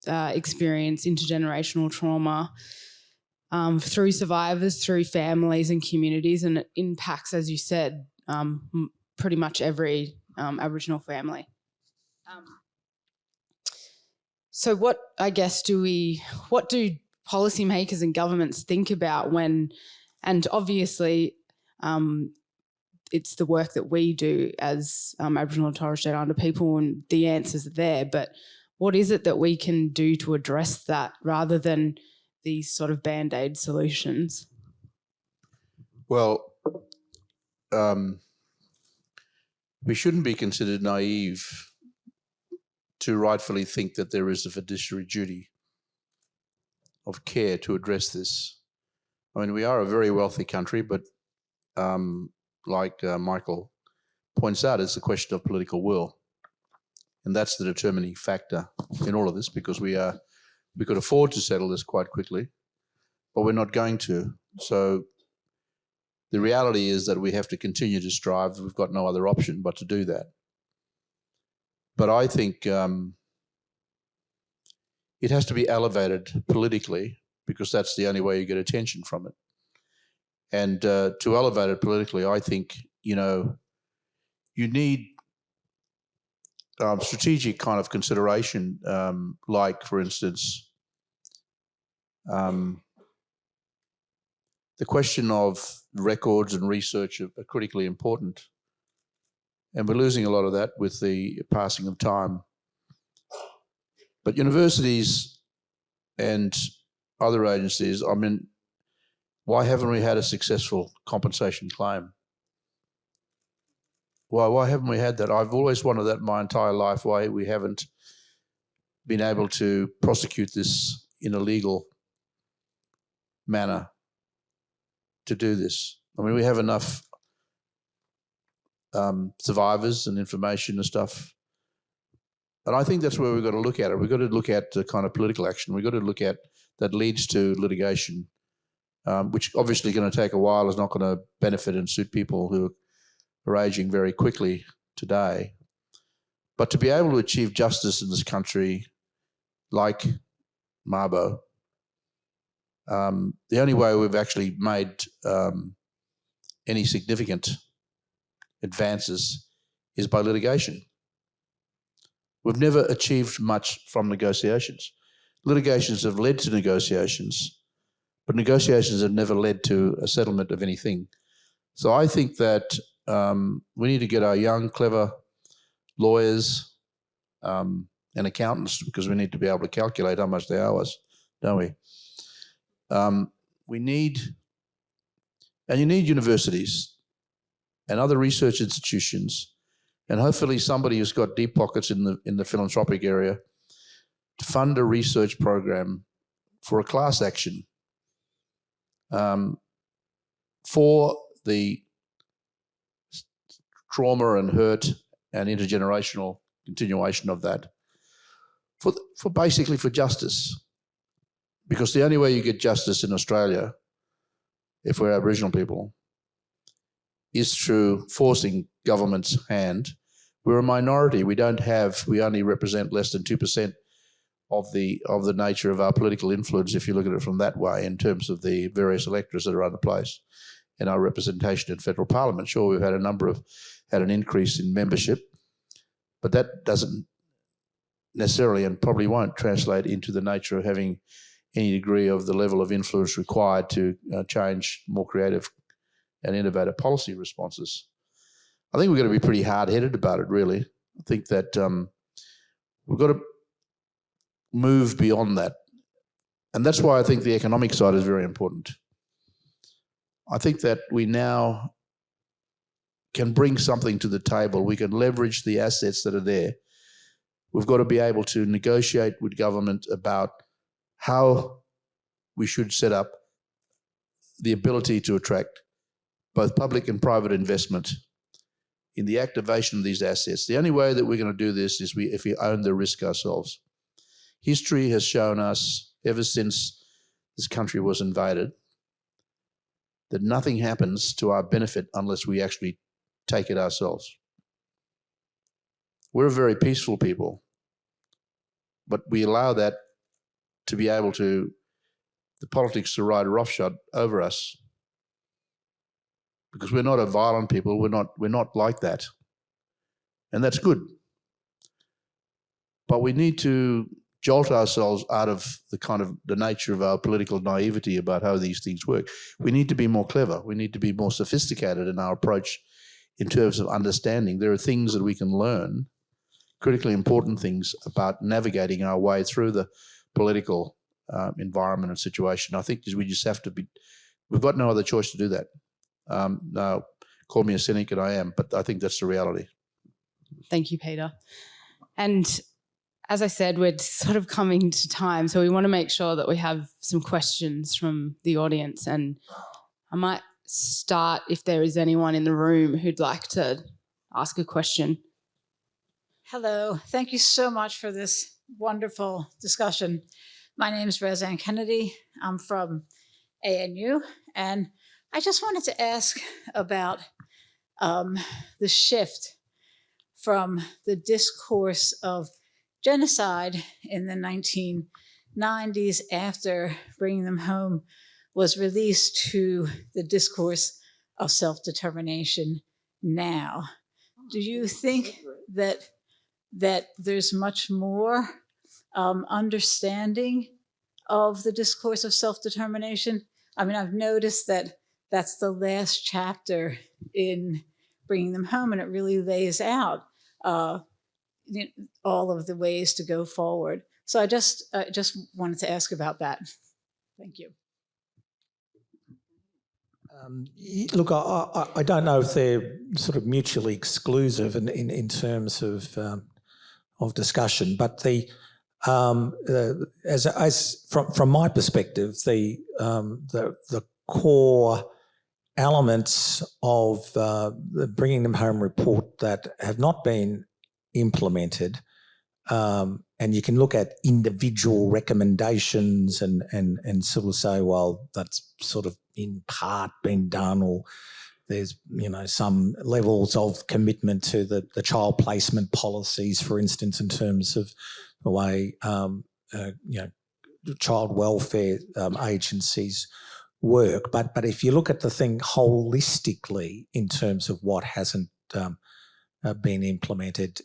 experience intergenerational trauma through survivors, through families and communities, and it impacts, as you said, pretty much every Aboriginal family. So what, I guess, what do policymakers and governments think about when, and obviously it's the work that we do as Aboriginal and Torres Strait Islander people, and the answers are there, but what is it that we can do to address that rather than these sort of Band-Aid solutions? Well, we shouldn't be considered naive to rightfully think that there is a fiduciary duty of care to address this. I mean, we are a very wealthy country, but like Michael points out, it's a question of political will. And that's the determining factor in all of this, because we could afford to settle this quite quickly, but we're not going to. So the reality is that we have to continue to strive. We've got no other option but to do that. But I think it has to be elevated politically, because that's the only way you get attention from it. And to elevate it politically, I think, you need strategic kind of consideration, like, for instance, the question of records and research are critically important. And we're losing a lot of that with the passing of time. But universities and other agencies, I mean, why haven't we had a successful compensation claim? Why haven't we had that? I've always wanted that my entire life, why we haven't been able to prosecute this in a legal manner to do this. I mean, we have enough survivors and information and stuff. And I think that's where we've got to look at it. We've got to look at the kind of political action. We've got to look at that leads to litigation, which obviously going to take a while, is not going to benefit and suit people who are aging very quickly today. But to be able to achieve justice in this country, like Mabo, the only way we've actually made any significant advances is by litigation. We've never achieved much from negotiations. Litigations have led to negotiations, but negotiations have never led to a settlement of anything. So I think that we need to get our young, clever lawyers and accountants, because we need to be able to calculate how much they owe us, don't we? You need universities and other research institutions, and hopefully somebody who's got deep pockets in the philanthropic area, to fund a research program for a class action for the trauma and hurt and intergenerational continuation of that, for basically for justice. Because the only way you get justice in Australia, if we're Aboriginal people, is through forcing government's hand. We're a minority. We only represent less than 2% of the nature of our political influence, if you look at it from that way, in terms of the various electorates that are under place in our representation in federal parliament. Sure, we've had an increase in membership, but that doesn't necessarily, and probably won't, translate into the nature of having any degree of the level of influence required to change more creative and innovative policy responses. I think we've got to be pretty hard-headed about it, really. I think that we've got to move beyond that. And that's why I think the economic side is very important. I think that we now can bring something to the table. We can leverage the assets that are there. We've got to be able to negotiate with government about how we should set up the ability to attract both public and private investment in the activation of these assets. The only way that we're going to do this is if we own the risk ourselves. History has shown us, ever since this country was invaded, that nothing happens to our benefit unless we actually take it ourselves. We're a very peaceful people, but we allow that to be able to, the politics to ride roughshod over us, because we're not a violent people. We're not like that, and that's good. But we need to jolt ourselves out of the nature of our political naivety about how these things work. We need to be more clever. We need to be more sophisticated in our approach in terms of understanding. There are things that we can learn, critically important things about navigating our way through the political environment and situation. I think we just have to be, we've got no other choice to do that. Now, call me a cynic, and I am, but I think that's the reality. Thank you, Peter. And as I said, we're sort of coming to time, so we want to make sure that we have some questions from the audience. And I might start if there is anyone in the room who'd like to ask a question. Hello. Thank you so much for this wonderful discussion. My name is Roseanne Kennedy. I'm from ANU, and I just wanted to ask about the shift from the discourse of genocide in the 1990s after bringing them home was released to the discourse of self-determination now. Do you think that there's much more understanding of the discourse of self-determination? I mean, I've noticed that that's the last chapter in bringing them home, and it really lays out all of the ways to go forward. So I just wanted to ask about that. Thank you. Look, I don't know if they're sort of mutually exclusive in terms of discussion, but as from my perspective, the core elements of the Bringing Them Home report that have not been implemented, and you can look at individual recommendations and sort of say, well, that's sort of in part been done, or there's some levels of commitment to the child placement policies, for instance, in terms of the way child welfare agencies work. But if you look at the thing holistically in terms of what hasn't been implemented,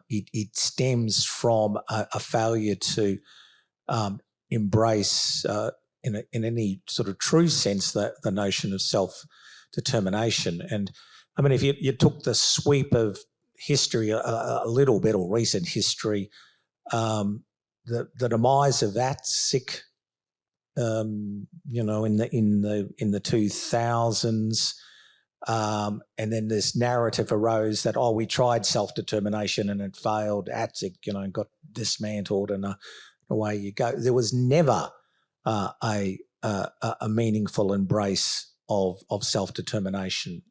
it stems from a failure to embrace in any sort of true sense the notion of self-determination. And I mean, if you took the sweep of history a little bit, or recent history, the demise of ATSIC, in the 2000s, and then this narrative arose that, we tried self-determination and it failed. ATSIC, got dismantled, and away you go. There was never a meaningful embrace of self-determination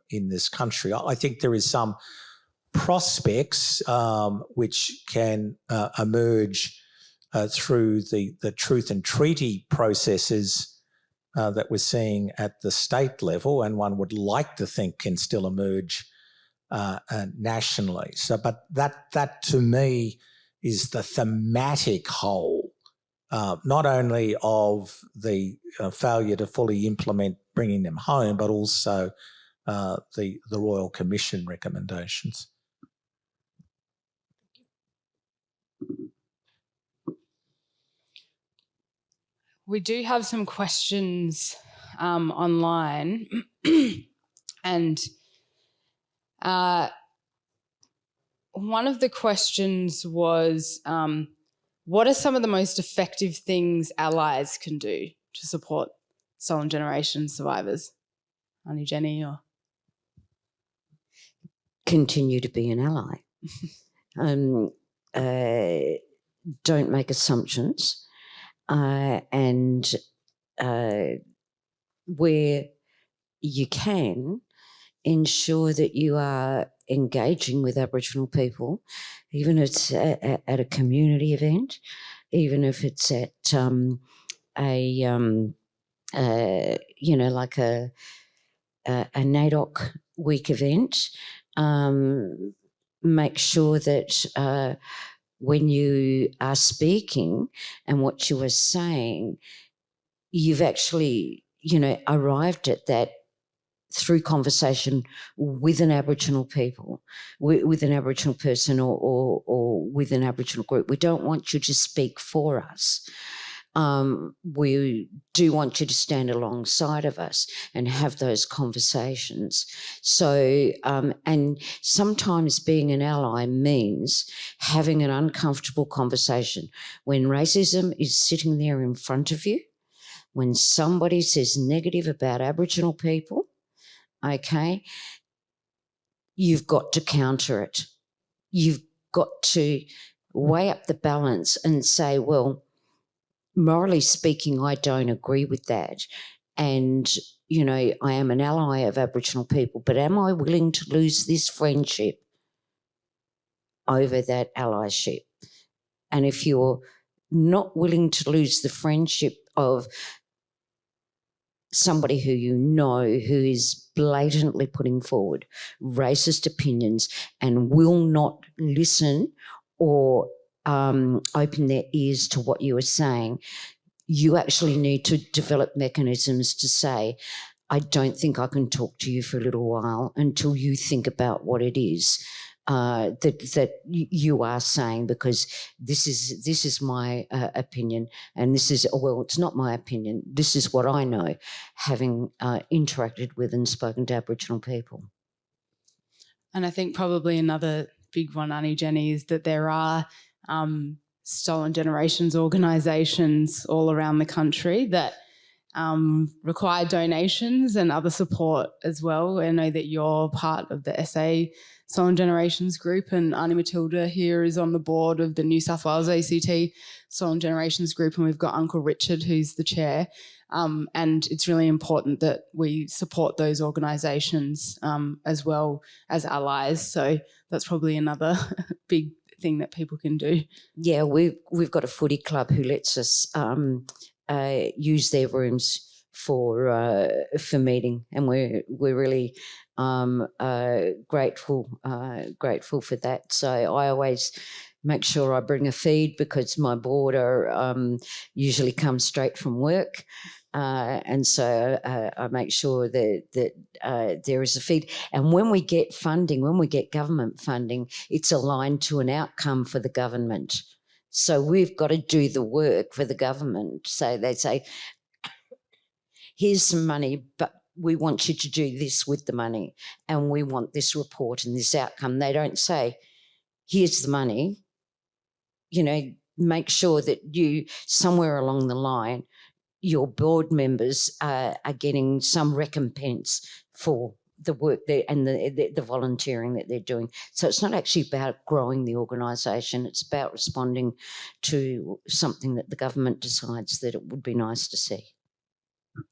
in this country. I think there is some prospects which can emerge through the truth and treaty processes that we're seeing at the state level, and one would like to think can still emerge nationally. So, but that to me is the thematic whole, not only of the failure to fully implement Bringing Them Home, but also the Royal Commission recommendations. We do have some questions online, and one of the questions was, what are some of the most effective things allies can do to support stolen generation survivors? Aunty Jenny, or? Continue to be an ally. Don't make assumptions. And where you can, ensure that you are engaging with Aboriginal people, even if it's at a community event, even if it's at like a NAIDOC week event. Make sure that when you are speaking and what you are saying, you've actually, arrived at that through conversation with an Aboriginal people, with an Aboriginal person or with an Aboriginal group. We don't want you to speak for us. We do want you to stand alongside of us and have those conversations. So, and sometimes being an ally means having an uncomfortable conversation. When racism is sitting there in front of you, when somebody says negative about Aboriginal people, okay, you've got to counter it. You've got to weigh up the balance and say, well, morally speaking, I don't agree with that. And, I am an ally of Aboriginal people, but am I willing to lose this friendship over that allyship? And if you're not willing to lose the friendship of somebody who who is blatantly putting forward racist opinions and will not listen or open their ears to what you are saying, you actually need to develop mechanisms to say, I don't think I can talk to you for a little while until you think about what it is that you are saying, because this is my opinion, and this is, well, it's not my opinion. This is what I know, having interacted with and spoken to Aboriginal people. And I think probably another big one, Aunty Jenny, is that there are Stolen Generations organisations all around the country that require donations and other support as well. I know that you're part of the SA Stolen Generations group, and Aunty Matilda here is on the board of the New South Wales ACT Stolen Generations group, and we've got Uncle Richard who's the chair. And it's really important that we support those organisations as well as allies. So that's probably another big thing that people can do. Yeah, we've got a footy club who lets us use their rooms for meeting, and we're really grateful for that. So I always make sure I bring a feed, because my boarder usually comes straight from work. And so I make sure that there is a feed. And when we get funding, when we get government funding, it's aligned to an outcome for the government. So we've got to do the work for the government. So they say, here's some money, but we want you to do this with the money, and we want this report and this outcome. They don't say, here's the money. Make sure that you, somewhere along the line, your board members are getting some recompense for the work and the volunteering that they're doing. So it's not actually about growing the organisation. It's about responding to something that the government decides that it would be nice to see.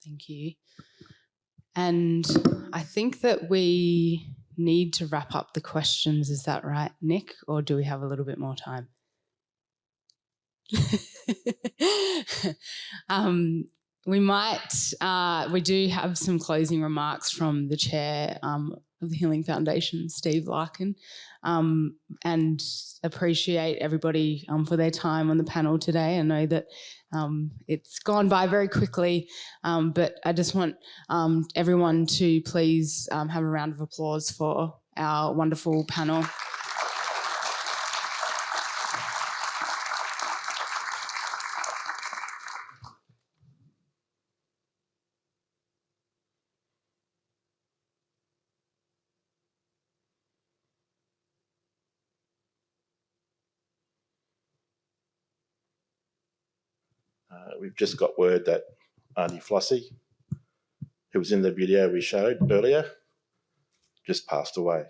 Thank you. And I think that we need to wrap up the questions. Is that right, Nick? Or do we have a little bit more time? We do have some closing remarks from the chair of the Healing Foundation, Steve Larkin, and appreciate everybody for their time on the panel today. I know that it's gone by very quickly, but I just want everyone to please have a round of applause for our wonderful panel. We've just got word that Aunty Flossie, who was in the video we showed earlier, just passed away.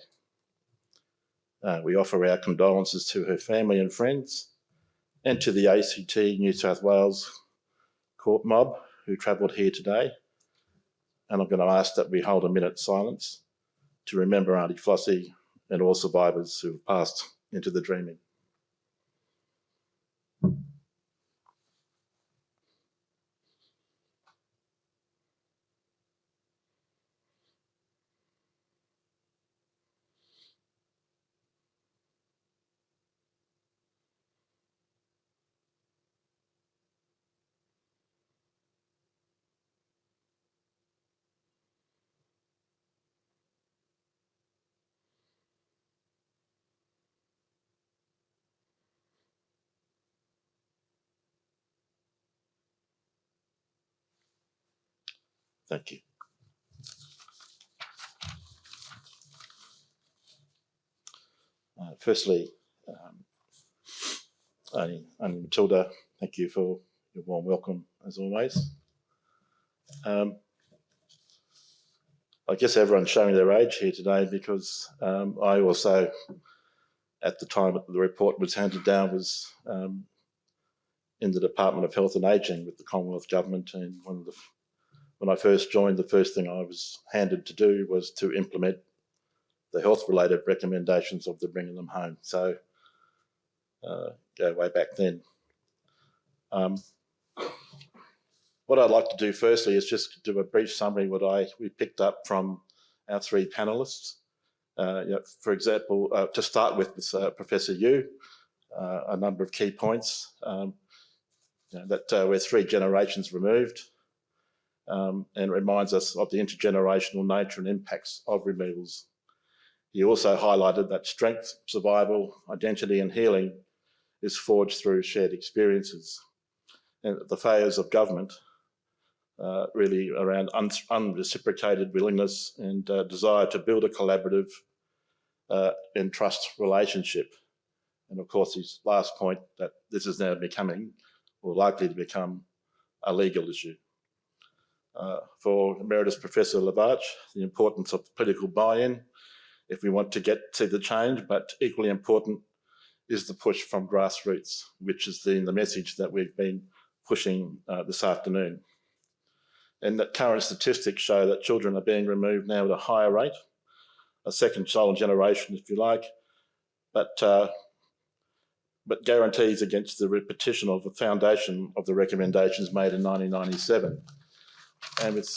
We offer our condolences to her family and friends, and to the ACT New South Wales court mob who travelled here today. And I'm going to ask that we hold a minute's silence to remember Aunty Flossie and all survivors who have passed into the dreaming. Thank you. Firstly, Aunty Matilda, thank you for your warm welcome as always. I guess everyone's showing their age here today because I also, at the time that the report was handed down, was in the Department of Health and Ageing with the Commonwealth Government, and when I first joined, the first thing I was handed to do was to implement the health-related recommendations of the Bringing Them Home. So go way back then. What I'd like to do firstly is just do a brief summary what we picked up from our three panellists. For example, to start with Professor Yu, a number of key points. That we're 3 generations removed, and reminds us of the intergenerational nature and impacts of removals. He also highlighted that strength, survival, identity and healing is forged through shared experiences, and the failures of government really around unreciprocated willingness and desire to build a collaborative and trust relationship. And of course, his last point, that this is now becoming, or likely to become, a legal issue. For Emeritus Professor Lavarch, the importance of political buy-in if we want to get to the change, but equally important is the push from grassroots, which has been the message that we've been pushing this afternoon. And that current statistics show that children are being removed now at a higher rate, a second child generation, if you like, but guarantees against the repetition of the foundation of the recommendations made in 1997. And with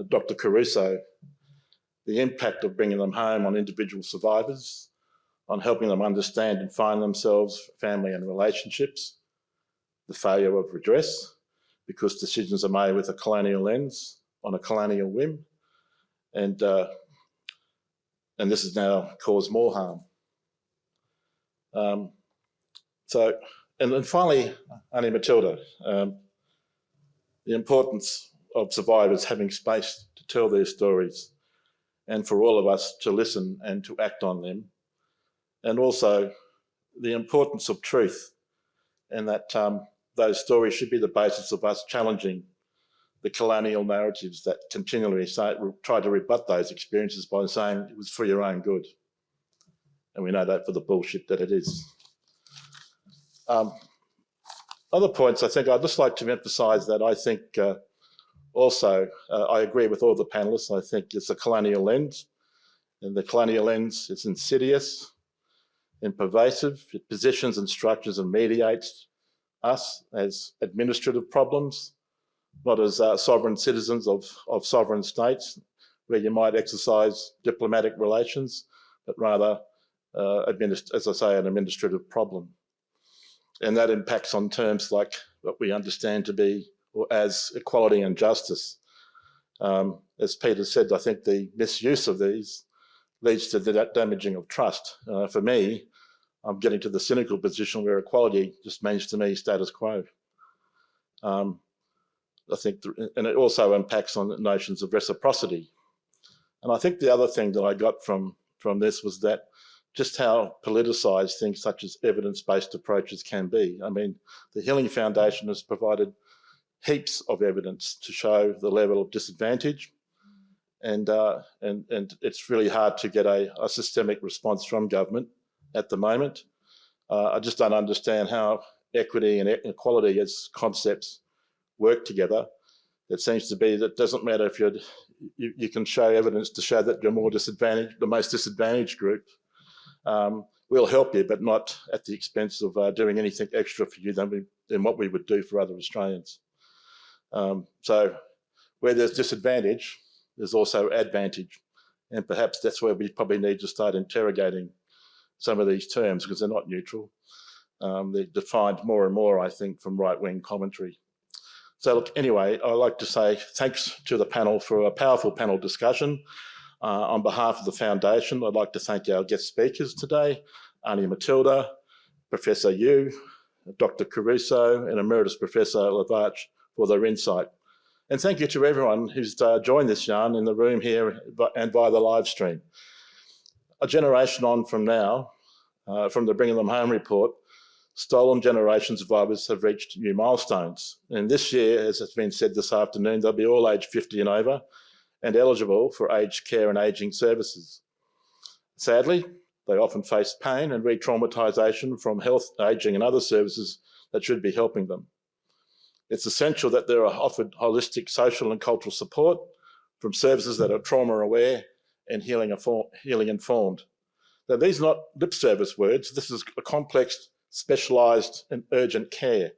Dr. Caruso, the impact of Bringing Them Home on individual survivors, on helping them understand and find themselves, family and relationships, the failure of redress, because decisions are made with a colonial lens, on a colonial whim, and this has now caused more harm. And then finally, Aunty Matilda, the importance of survivors having space to tell their stories, and for all of us to listen and to act on them, and also the importance of truth, and that those stories should be the basis of us challenging the colonial narratives that continually try to rebut those experiences by saying it was for your own good. And we know that for the bullshit that it is. Other points, I think I'd just like to emphasise that I think also, I agree with all the panellists. I think it's a colonial lens, and the colonial lens is insidious and pervasive. It positions and structures and mediates us as administrative problems, not as sovereign citizens of sovereign states, where you might exercise diplomatic relations, but rather, as I say, an administrative problem. And that impacts on terms like what we understand to be, or as, equality and justice. As Peter said, I think the misuse of these leads to the damaging of trust. For me, I'm getting to the cynical position where equality just means to me status quo. I think, and it also impacts on notions of reciprocity. And I think the other thing that I got from this was that just how politicised things such as evidence-based approaches can be. I mean, the Healing Foundation has provided heaps of evidence to show the level of disadvantage, and it's really hard to get a systemic response from government at the moment. I just don't understand how equity and equality as concepts work together It seems to be that it doesn't matter if you can show evidence to show that you're more disadvantaged, the most disadvantaged group. We'll help you, but not at the expense of doing anything extra for you than what we would do for other Australians. So where there's disadvantage, there's also advantage. And perhaps that's where we probably need to start interrogating some of these terms, because they're not neutral. They're defined more and more, I think, from right-wing commentary. So look, anyway, I'd like to say thanks to the panel for a powerful panel discussion. On behalf of the Foundation, I'd like to thank our guest speakers today, Aunty Matilda, Professor Yu, Dr Caruso and Emeritus Professor Lavarch for their insight. And thank you to everyone who's joined this yarn in the room here and via the live stream. A generation on from now, from the Bringing Them Home report, stolen generation survivors have reached new milestones. And this year, as has been said this afternoon, they'll be all aged 50 and over and eligible for aged care and ageing services. Sadly, they often face pain and re-traumatisation from health, ageing and other services that should be helping them. It's essential that they are offered holistic social and cultural support from services that are trauma-aware and healing informed. Now, these are not lip service words. This is a complex, specialised and urgent care.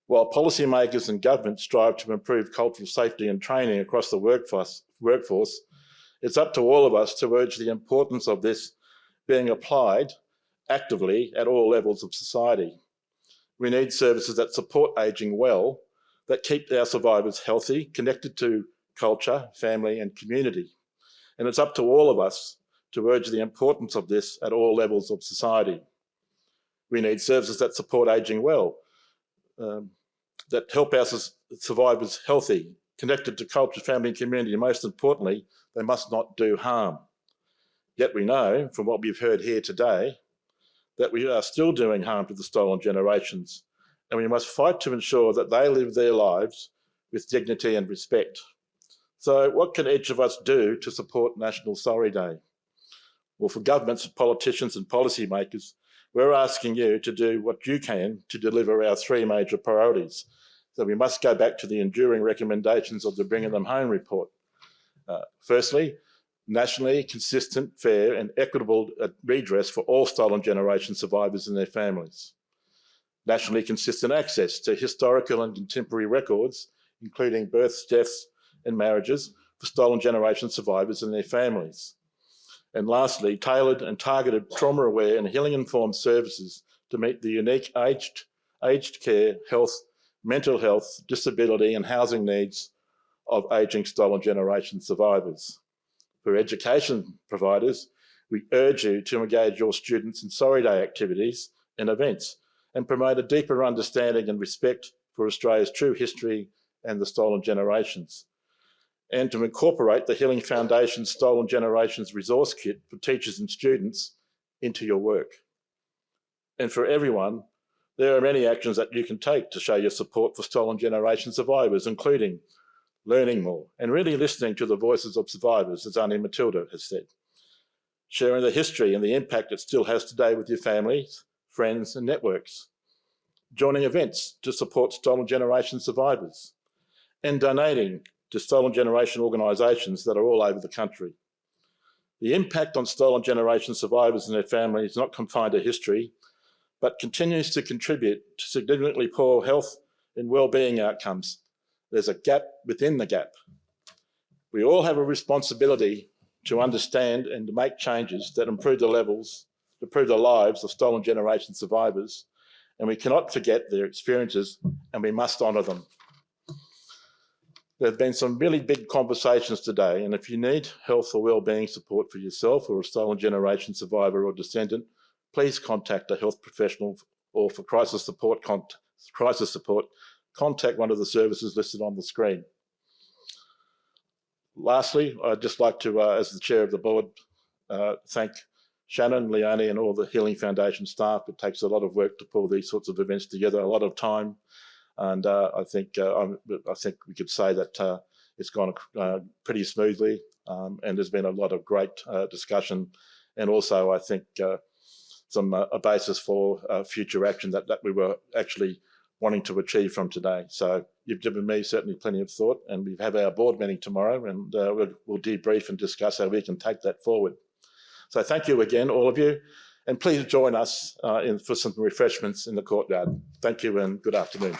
While policymakers and governments strive to improve cultural safety and training across the workforce, it's up to all of us to urge the importance of this being applied actively at all levels of society. We need services that support ageing well, that keep our survivors healthy, connected to culture, family and community. And it's up to all of us to urge the importance of this at all levels of society. We need services that support ageing well, that help our survivors healthy, connected to culture, family and community, and most importantly, they must not do harm. Yet we know, from what we've heard here today, that we are still doing harm to the stolen generations, and we must fight to ensure that they live their lives with dignity and respect. So what can each of us do to support National Sorry Day? Well, for governments, politicians and policymakers, we're asking you to do what you can to deliver our three major priorities. So we must go back to the enduring recommendations of the Bringing Them Home report. Firstly, nationally consistent, fair and equitable redress for all stolen generation survivors and their families. Nationally consistent access to historical and contemporary records, including births, deaths and marriages for stolen generation survivors and their families. And lastly, tailored and targeted trauma-aware and healing-informed services to meet the unique aged care, health, mental health, disability and housing needs of ageing stolen generation survivors. For education providers, we urge you to engage your students in Sorry Day activities and events and promote a deeper understanding and respect for Australia's true history and the stolen generations, and to incorporate the Healing Foundation's Stolen Generations Resource Kit for teachers and students into your work. And for everyone, there are many actions that you can take to show your support for stolen generation survivors, including learning more and really listening to the voices of survivors, as Aunty Matilda has said, sharing the history and the impact it still has today with your families, friends and networks, joining events to support stolen generation survivors, and donating to stolen generation organisations that are all over the country. The impact on stolen generation survivors and their families is not confined to history, but continues to contribute to significantly poor health and well-being outcomes. There's a gap within the gap. We all have a responsibility to understand and to make changes that improve the lives of stolen generation survivors, and we cannot forget their experiences, and we must honour them. There have been some really big conversations today, and if you need health or wellbeing support for yourself or a stolen generation survivor or descendant, please contact a health professional, or for crisis support, contact one of the services listed on the screen. Lastly, I'd just like to, as the chair of the board, thank Shannon, Leonie and all the Healing Foundation staff. It takes a lot of work to pull these sorts of events together, a lot of time. And I think we could say that it's gone pretty smoothly, and there's been a lot of great discussion, and also I think a basis for future action that we were actually wanting to achieve from today. So you've given me certainly plenty of thought, and we have our board meeting tomorrow, and we'll debrief and discuss how we can take that forward. So thank you again, all of you, and please join us for some refreshments in the courtyard. Thank you and good afternoon.